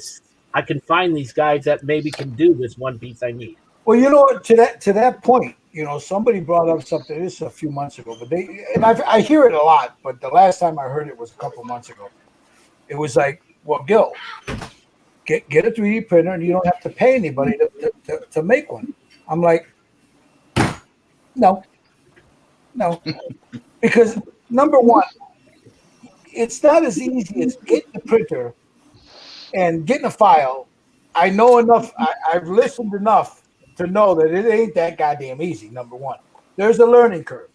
I can find these guys that maybe can do this one piece I need. Well, you know what? To that point, you know, somebody brought up something. This is a few months ago, but I hear it a lot. But the last time I heard it was a couple months ago. It was like, well, Gil, get a 3D printer, and you don't have to pay anybody to make one. I'm like, no, because number one, it's not as easy as getting the printer and getting a file. I know enough. I've listened enough to know that it ain't that goddamn easy. Number one, there's a learning curve.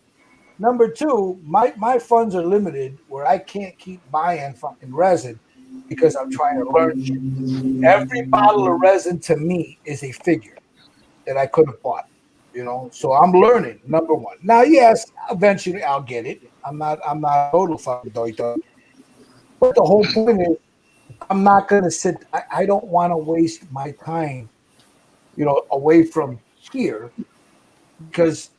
Number two, my funds are limited where I can't keep buying fucking resin because I'm trying to learn shit. Every bottle of resin to me is a figure that I could have bought, you know. So I'm learning. Number one. Now, yes, eventually I'll get it. I'm not total fucking doito. But the whole point is, I'm not gonna sit. I don't want to waste my time, you know, away from here because,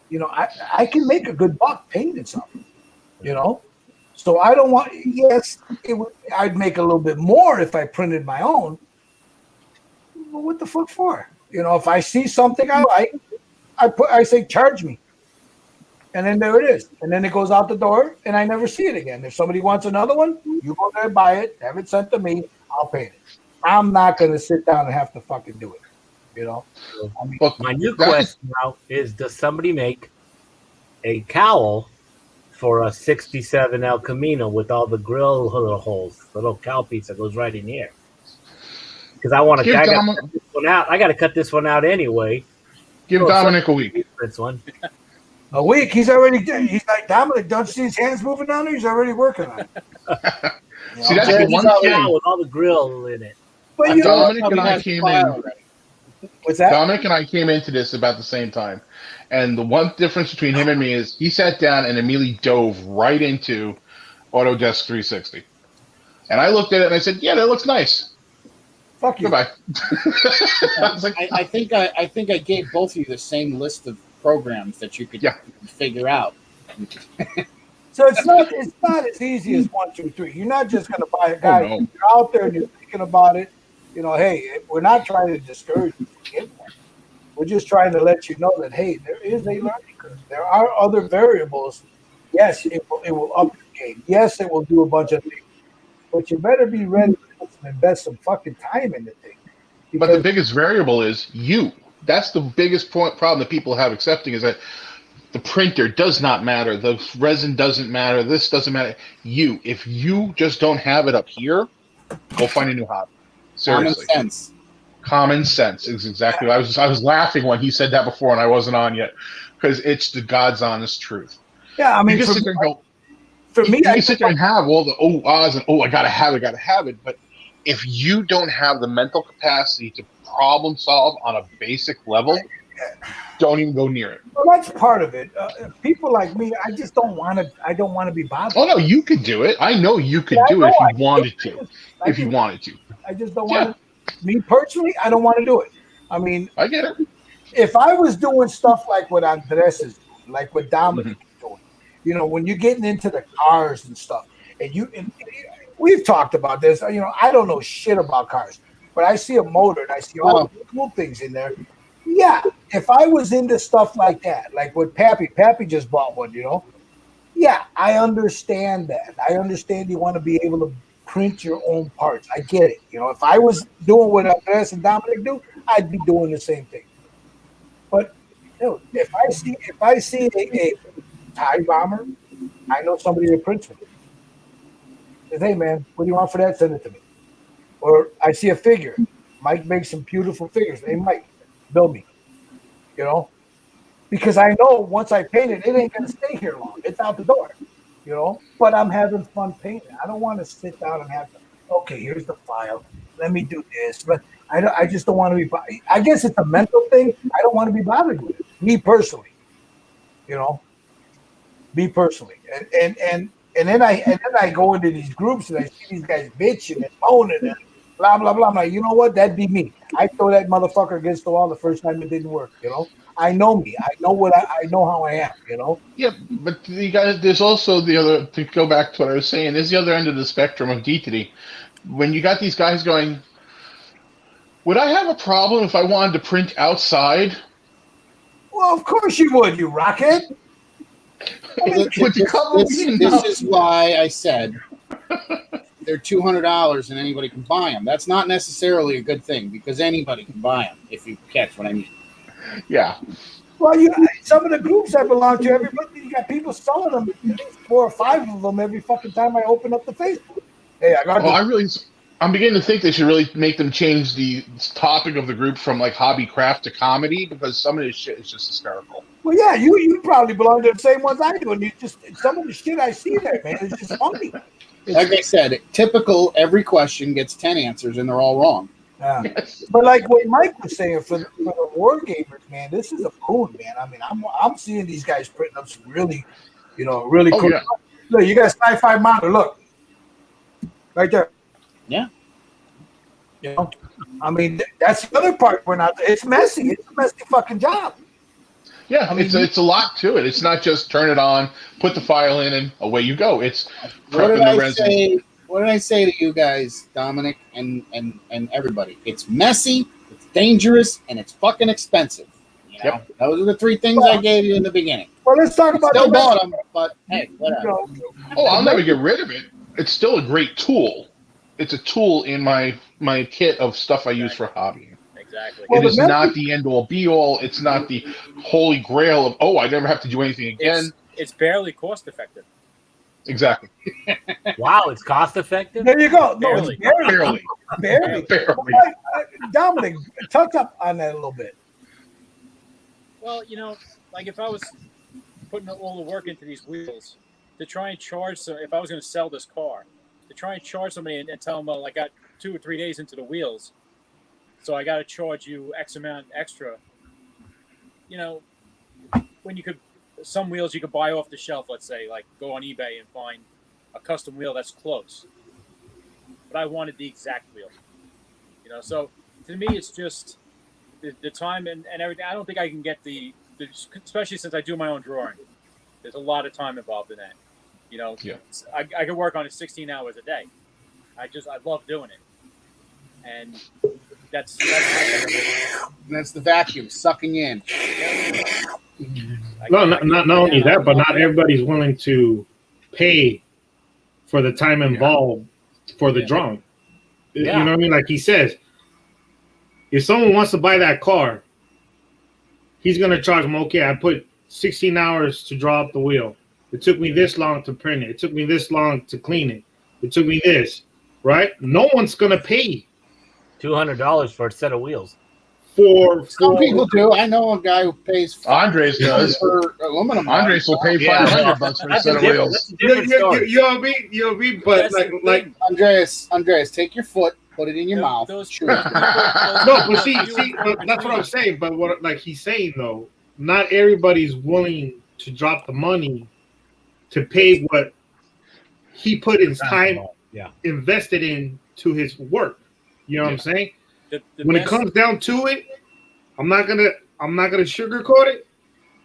you know, I can make a good buck painting something, you know. So I don't want. Yes, I'd make a little bit more if I printed my own. But what the fuck for? You know, if I see something I like, I say charge me, and then there it is, and then it goes out the door, and I never see it again. If somebody wants another one, you go there, buy it, have it sent to me, I'll paint it. I'm not gonna sit down and have to fucking do it. You know. I mean, My new question now is: does somebody make a cowl for a '67 El Camino with all the grill holes, the little cowl piece that goes right in here? Because I want to. I got to cut this one out. I got to cut this one out anyway. Give Dominic a week. This one. A week. He's like Dominic. Don't you see his hands moving down there? He's already working on it. See, that's the one thing with all the grill in it. But you Dominic and I came in. What's that? Dominic and I came into this about the same time, and the one difference between him and me is he sat down and immediately dove right into Autodesk 360, and I looked at it and I said, "Yeah, that looks nice." Fuck you. Goodbye. I think I gave both of you the same list of programs that you could figure out. So it's not as easy as 1, 2, 3. You're not just gonna buy a guy. Oh, no. You're out there and you're thinking about it. You know, hey, we're not trying to discourage you from getting one. We're just trying to let you know that hey, there is a learning curve. There are other variables. Yes, it will up the game. Yes, it will do a bunch of things. But you better be ready to invest some fucking time in the thing. But the biggest variable is you. That's the biggest problem that people have accepting is that the printer does not matter. The resin doesn't matter. This doesn't matter. You. If you just don't have it up here, go find a new hobby. Seriously. Common sense is exactly. I was laughing when he said that before, and I wasn't on yet because it's the God's honest truth. Yeah, I mean, you can sit there and go. For me, I sit there and have all the ahs and I gotta have it. But if you don't have the mental capacity to problem solve on a basic level, don't even go near it. Well, that's part of it. People like me, I just don't want to. I don't want to be bothered. Oh no, you could do it. I know you could do it if you wanted to. If you wanted to, I just don't want to. Me personally, I don't want to do it. I mean, I get it. If I was doing stuff like what Andres is doing, like what Dominic is doing, you know, when you're getting into the cars and stuff, and we've talked about this. You know, I don't know shit about cars, but I see a motor and I see all the cool things in there. Yeah, if I was into stuff like that, like what Pappy just bought one, you know. Yeah, I understand that. I understand you want to be able to print your own parts. I get it. You know, if I was doing what Andres and Dominic do, I'd be doing the same thing. But you know, if I see a TIE bomber, I know somebody that prints it. Says, hey man, what do you want for that? Send it to me. Or I see a figure. Mike makes some beautiful figures. Hey, Mike, build me. You know, because I know once I paint it, it ain't gonna stay here long. It's out the door. You know, but I'm having fun painting. I don't want to sit down and have to. Okay, here's the file. Let me do this. But I just don't want to be. I guess it's a mental thing. I don't want to be bothered with it. Me personally, you know, me personally, and then I go into these groups and I see these guys bitching and moaning and blah blah blah. I'm like, you know what? That'd be me. I throw that motherfucker against the wall the first time it didn't work. You know, I know me. I know what I know how I am. You know. Yeah, but you guys, there's also the other, to go back to what I was saying, there's the other end of the spectrum of deity. When you got these guys going, would I have a problem if I wanted to print outside? Well, of course you would, you rocket. Would you cover This me enough? is why I said they're $200 and anybody can buy them. That's not necessarily a good thing because anybody can buy them if you catch what I mean. Yeah. Well, some of the groups I belong to, everybody, you got people selling them, at least 4 or 5 of them every fucking time I open up the Facebook. Hey, I got. I'm beginning to think they should really make them change the topic of the group from like hobby craft to comedy because some of this shit is just hysterical. Well, yeah, you probably belong to the same ones I do, and you just some of the shit I see there, man, it's just funny. Like I said, typical. Every question gets 10 answers and they're all wrong. Yeah. But like what Mike was saying for the war gamers, man, this is a boon, man. I mean, I'm seeing these guys printing up some really, really cool. Yeah. Look, you got a sci-fi monitor. Look, right there. Yeah. You know, I mean, that's the other part. It's messy. It's a messy fucking job. Yeah, it's a lot to it. It's not just turn it on, put the file in, and away you go. It's prepping the resin. What did I say to you guys, Dominic and everybody? It's messy, it's dangerous, and it's fucking expensive. You know? Yep. Those are the 3 things I gave you in the beginning. Well, let's talk about Still bought them, but hey, whatever. Oh, I'll never get rid of it. It's still a great tool. It's a tool in my kit of stuff I use for hobby. Exactly. It is not the end-all, be-all. It's not the holy grail of, I never have to do anything again. It's barely cost-effective. Exactly. Wow, it's cost effective. There you go. No, Barely. barely. Barely. Dominic, touch up on that a little bit. Well, like if I was putting all the work into these wheels to try and charge, if I was going to sell this car, to try and charge somebody and tell them, well, I got 2 or 3 days into the wheels, so I got to charge you X amount extra. When you could, some wheels you could buy off the shelf, let's say, like go on eBay and find a custom wheel that's close. But I wanted the exact wheel. So to me, it's just the time and everything. I don't think I can get the especially since I do my own drawing. There's a lot of time involved in that. Yeah. I could work on it 16 hours a day. I love doing it. And that's the vacuum sucking in. No, not only that, but not everybody's willing to pay for the time involved for the drawing. Yeah. You know what I mean? Like he says, if someone wants to buy that car, he's going to charge them, okay, I put 16 hours to draw up the wheel. It took me this long to print it. It took me this long to clean it. It took me this, right? No one's going to pay $200 for a set of wheels. Some people do. I know a guy who pays Andres does. For aluminum. Andres will pay $500 for a set of wheels. That's a different story. You agree, but like Andreas, take your foot, put it in your mouth. no, but see, that's what I'm saying. But what like he's saying though, not everybody's willing to drop the money to pay what he put his time invested into his work. You know what I'm saying? When it comes down to it, I'm not gonna sugarcoat it.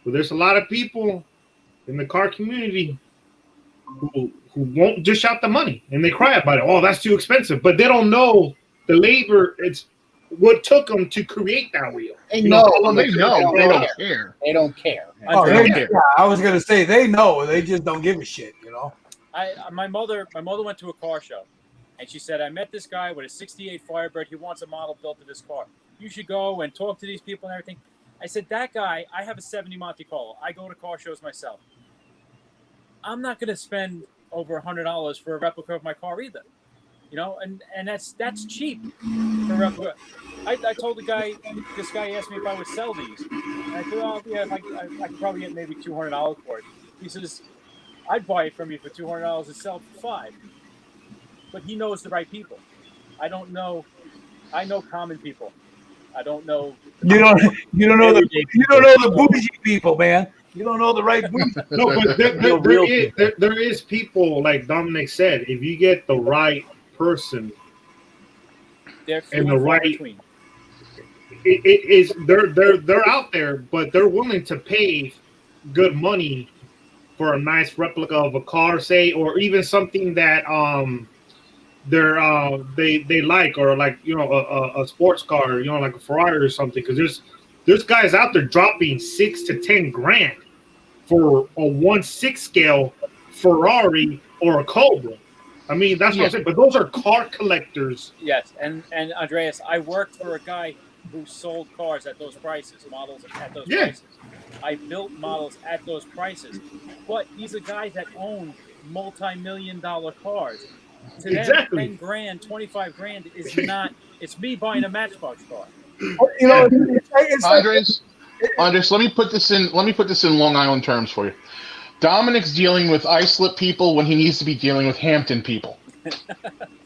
But there's a lot of people in the car community who won't dish out the money and they cry about it. Oh, that's too expensive. But they don't know the labor. It's what took them to create that wheel. They know. They don't care. They don't care. I was gonna say they know. They just don't give a shit. My mother went to a car show. And she said, I met this guy with a 68 Firebird. He wants a model built to this car. You should go and talk to these people and everything. I said, that guy, I have a 70 Monte Carlo. I go to car shows myself. I'm not going to spend over $100 for a replica of my car either. you know, and that's cheap. I told the guy, this guy asked me if I would sell these, and I said, oh yeah, I could probably get maybe $200 for it. He says, I'd buy it from you for $200 and sell it for $5. But he knows the right people. I don't know. I know common people. I don't know. You don't know the bougie people, man. You don't know the right bougie. No, but there is people, like Dominic said, if you get the right person They're and the right, between. they're out there, but they're willing to pay good money for a nice replica of a car, say, or even something that they like, or like, you know, a sports car, you know, like a Ferrari or something, because there's guys out there dropping $6,000 to $10,000 for a 1/6 scale Ferrari or a Cobra. I mean, that's what I'm saying. But those are car collectors. Yes, and Andreas, I worked for a guy who sold cars at those prices, models at those prices. I built models at those prices, but these are guys that own multi-million-dollar cars. To them, 10 grand, 25 grand is not. It's me buying a Matchbox car. You know, it's Andres, let me put this in Long Island terms for you. Dominic's dealing with islip people when he needs to be dealing with Hampton people.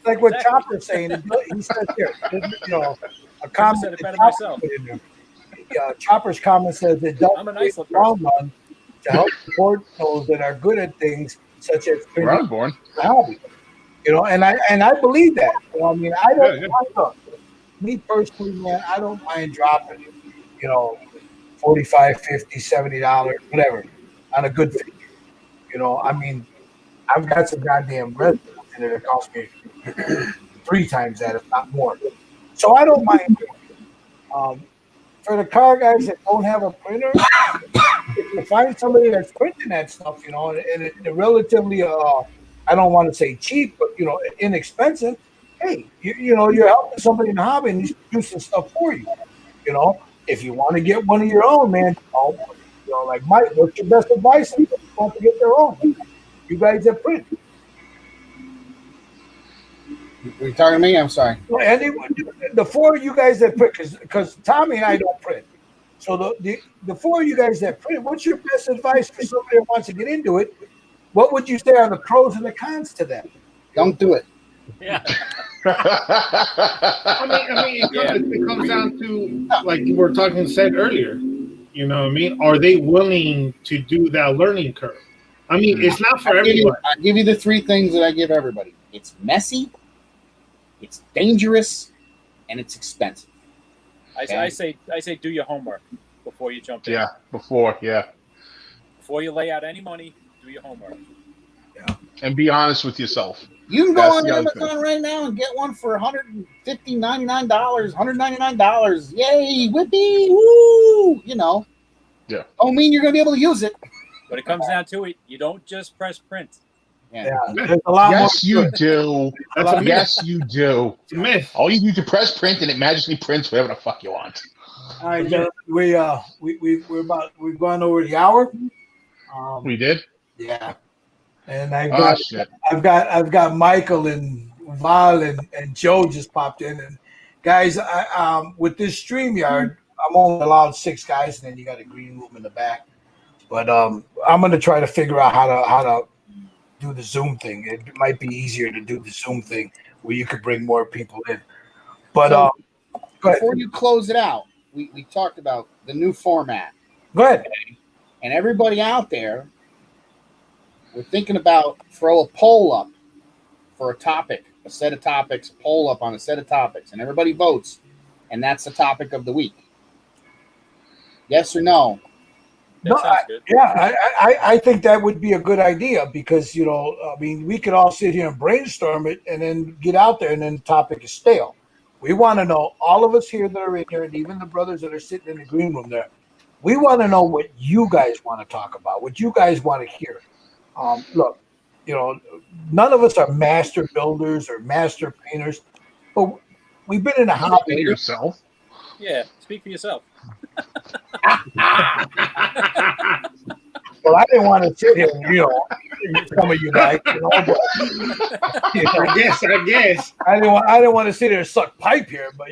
like what Chopper's saying. He says here, you know, a comment. Said it better myself. Chopper's comment says it does take a long run to help support those that are good at things such as the hobby. You know, and I believe that. You know, I mean, I don't. Me personally, man, I don't mind dropping, you know, $45, $50, $70, whatever, on a good figure. You know, I mean, I've got some goddamn residents in it that cost me 3 times that, if not more. So I don't mind. For the car guys that don't have a printer, if you find somebody that's printing that stuff, you know, and it's relatively, I don't want to say cheap, but, you know, inexpensive. Hey, you know, you're helping somebody in the hobby and he's producing stuff for you. You know, if you want to get one of your own, man, you know, like Mike, what's your best advice? Don't forget their own. You guys that print. Are you talking to me? I'm sorry. Well, anyone, the 4 of you guys that print, because Tommy and I don't print. So the 4 of you guys that print, what's your best advice for somebody that wants to get into it? What would you say are the pros and the cons to that? Don't do it. Yeah. I mean, it comes down to, like we were said earlier. You know what I mean? Are they willing to do that learning curve? I mean, it's not for everybody. I'll give you the 3 things that I give everybody. It's messy, it's dangerous, and it's expensive. I say do your homework before you jump in. Yeah, before Before you lay out any money, do your homework. Yeah. And be honest with yourself. You can go on Amazon right now and get one for $199, $199. Yay, whippy, woo! You know. Yeah. Don't mean you're going to be able to use it. But it comes down to it. You don't just press print. Yeah. There's a lot more. You do. Yes, you do. It's a myth. All you need to press print and it magically prints whatever the fuck you want. All right, gentlemen, we've gone over the hour. We did? Yeah. And I've got Michael and Val and Joe just popped in. And guys, with this StreamYard, I'm only allowed 6 guys, and then you got a green room in the back. But I'm gonna try to figure out how to do the Zoom thing. It might be easier to do the Zoom thing where you could bring more people in. But before you close it out, we talked about the new format. Go ahead. And everybody out there, we're thinking about throw a poll up for a topic, a set of topics, poll up on a set of topics, and everybody votes, and that's the topic of the week. Yes or no? No, I think that would be a good idea because, you know, I mean, we could all sit here and brainstorm it and then get out there and then the topic is stale. We want to know, all of us here that are in here, and even the brothers that are sitting in the green room there, we want to know what you guys want to talk about, what you guys want to hear. Look, you know, none of us are master builders or master painters, but we've been in a hobby. Yourself. Yeah, speak for yourself. Well, I didn't want to sit here, some of you guys, but, I guess. I didn't want to sit here and suck pipe here, but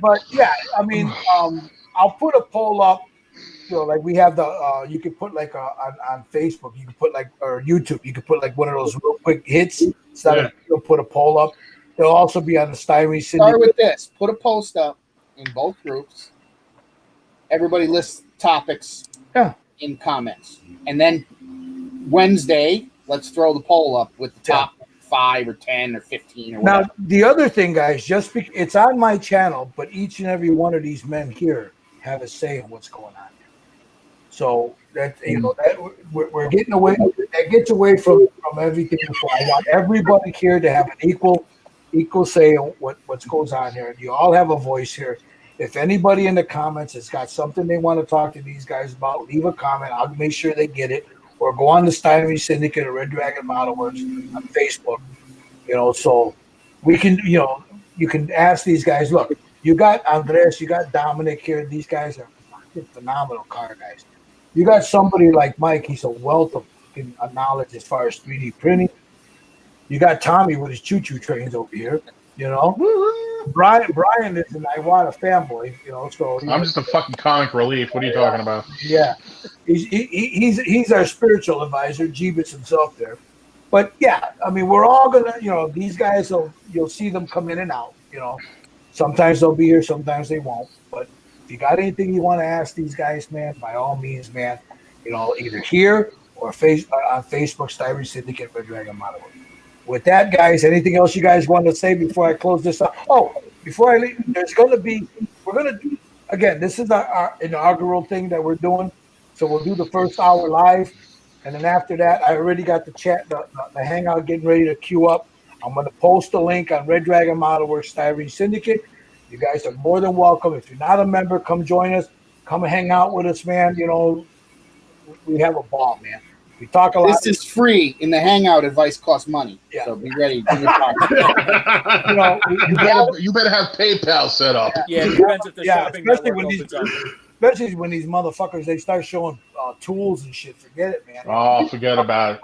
but yeah, I mean, I'll put a poll up. Like we have the you could put like on Facebook, you can put like, or YouTube, you could put like one of those real quick hits instead of you'll put a poll up. They'll also be on the Styrene Start Syndicate. with this. Put a post up in both groups. Everybody lists topics in comments. And then Wednesday, let's throw the poll up with the top 5 or 10 or 15 or whatever. Now, the other thing, guys, it's on my channel, but each and every one of these men here have a say in what's going on. So that that we're getting away. That gets away from everything before. I want everybody here to have an equal say on what goes on here. You all have a voice here. If anybody in the comments has got something they want to talk to these guys about, leave a comment. I'll make sure they get it. Or go on the Styrene Syndicate or Red Dragon Model Works on Facebook. So we can, you can ask these guys. Look, you got Andres, you got Dominic here. These guys are phenomenal car guys. You got somebody like Mike. He's a wealth of knowledge as far as 3D printing. You got Tommy with his choo-choo trains over here. Brian is an Iwata fanboy. So I'm just a fucking comic relief. What are you talking about? Yeah, he's our spiritual advisor, Jeebus himself there. But yeah, I mean, we're all gonna, these guys you'll see them come in and out. Sometimes they'll be here, sometimes they won't. But if you got anything you want to ask these guys, man, by all means, man, either here or on Facebook, Styrene Syndicate, Red Dragon Model. With that, guys, anything else you guys want to say before I close this up? Oh, before I leave, we're going to do, again, this is our inaugural thing that we're doing. So we'll do the first hour live. And then after that, I already got the chat, the hangout getting ready to queue up. I'm going to post a link on Red Dragon Model Works Styrene Syndicate. You guys are more than welcome. If you're not a member, come join us. Come hang out with us, man. We have a ball, man. We talk a lot. This is free. In the hangout, advice costs money. Yeah. So be ready. Do your part. You better have PayPal set up. Yeah, it depends if the shopping network opens up. Especially when these motherfuckers, they start showing tools and shit. Forget it, man. Oh, forget about it.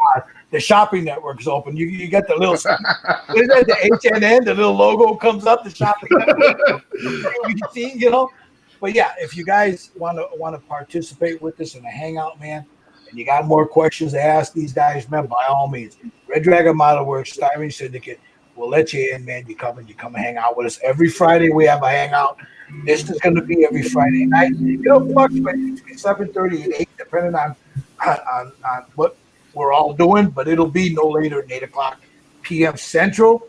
The shopping network is open. You get the little, what is that, the HNN, the little logo comes up, the shopping network. You see, But yeah, if you guys want to participate with us in a hangout, man, and you got more questions to ask these guys, man, by all means, Red Dragon Model Works, Styrene Syndicate, we'll let you in, man. You come and hang out with us. Every Friday we have a hangout. This is going to be every Friday night. Between 7:30 and 8, depending on what we're all doing, but it'll be no later than 8:00 p.m. Central.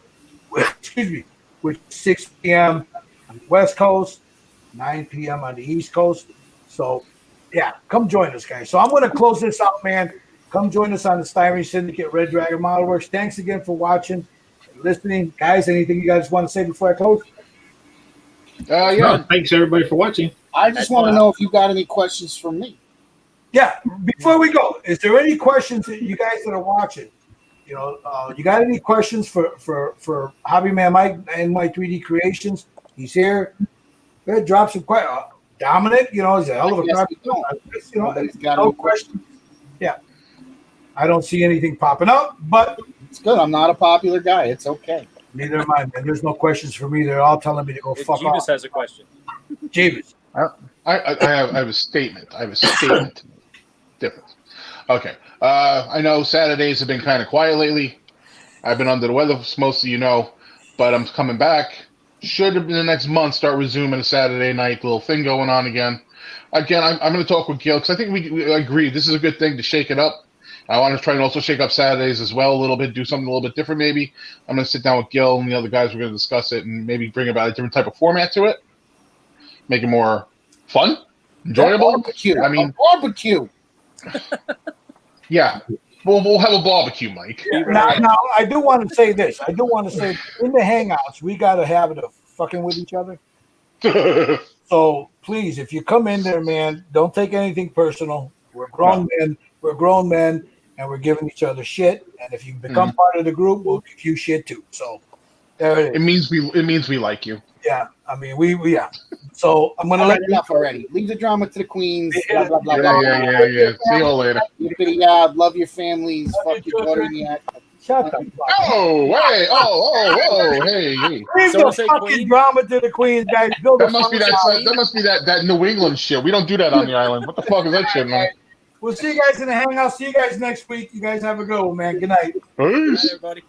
Which 6 p.m. on the West Coast, 9 p.m. on the East Coast. So, yeah, come join us, guys. So I'm going to close this out, man. Come join us on the Styrene Syndicate, Red Dragon Model Works. Thanks again for watching and listening. Guys, anything you guys want to say before I close? Yeah. Thanks, everybody, for watching. I just want to know if you got any questions for me. Yeah, before we go, is there any questions that you guys that are watching? You got any questions for Hobby Man Mike and my 3D Creations? He's here. Go ahead, drop some questions. Dominic, he's a hell of a guy. He's got no questions. Yeah, I don't see anything popping up, but it's good. I'm not a popular guy. It's okay. Neither am I, man. There's no questions for me. They're all telling me to go fuck Jeebus off. has a question. Jeebus. I have a statement. Difference. Okay. I know Saturdays have been kind of quiet lately. I've been under the weather, as most of you know, but I'm coming back. Should have been the next month start resuming a Saturday night little thing going on again. Again, I'm going to talk with Gil because I think we agree this is a good thing to shake it up. I want to try and also shake up Saturdays as well a little bit, do something a little bit different maybe. I'm going to sit down with Gil and the other guys. We're going to discuss it and maybe bring about a different type of format to it. Make it more fun, enjoyable. Barbecue. Barbecue. Yeah. We'll have a barbecue, Mike. Now, I do want to say this. In the hangouts, we got to have it of fucking with each other. So please, if you come in there, man, don't take anything personal. We're grown men. We're grown men, and we're giving each other shit. And if you become part of the group, we'll give you shit too. So there it is. It means we like you. Yeah, I mean we. So I'm gonna All let right, enough already. Leave the drama to the queens. Yeah. Blah blah blah. Yeah. See you all later. Yippity yab, love your families. Fuck your daughter in the act. Shut the fuck up. Oh, wait. Oh, hey. leave Someone the say fucking queen? drama to the queens, guys. Build That a must be that New England shit. We don't do that on the island. What the fuck is that shit, man? We'll see you guys in the hangout. See you guys next week. You guys have a good one, man. Good night. Good night, Peace. everybody.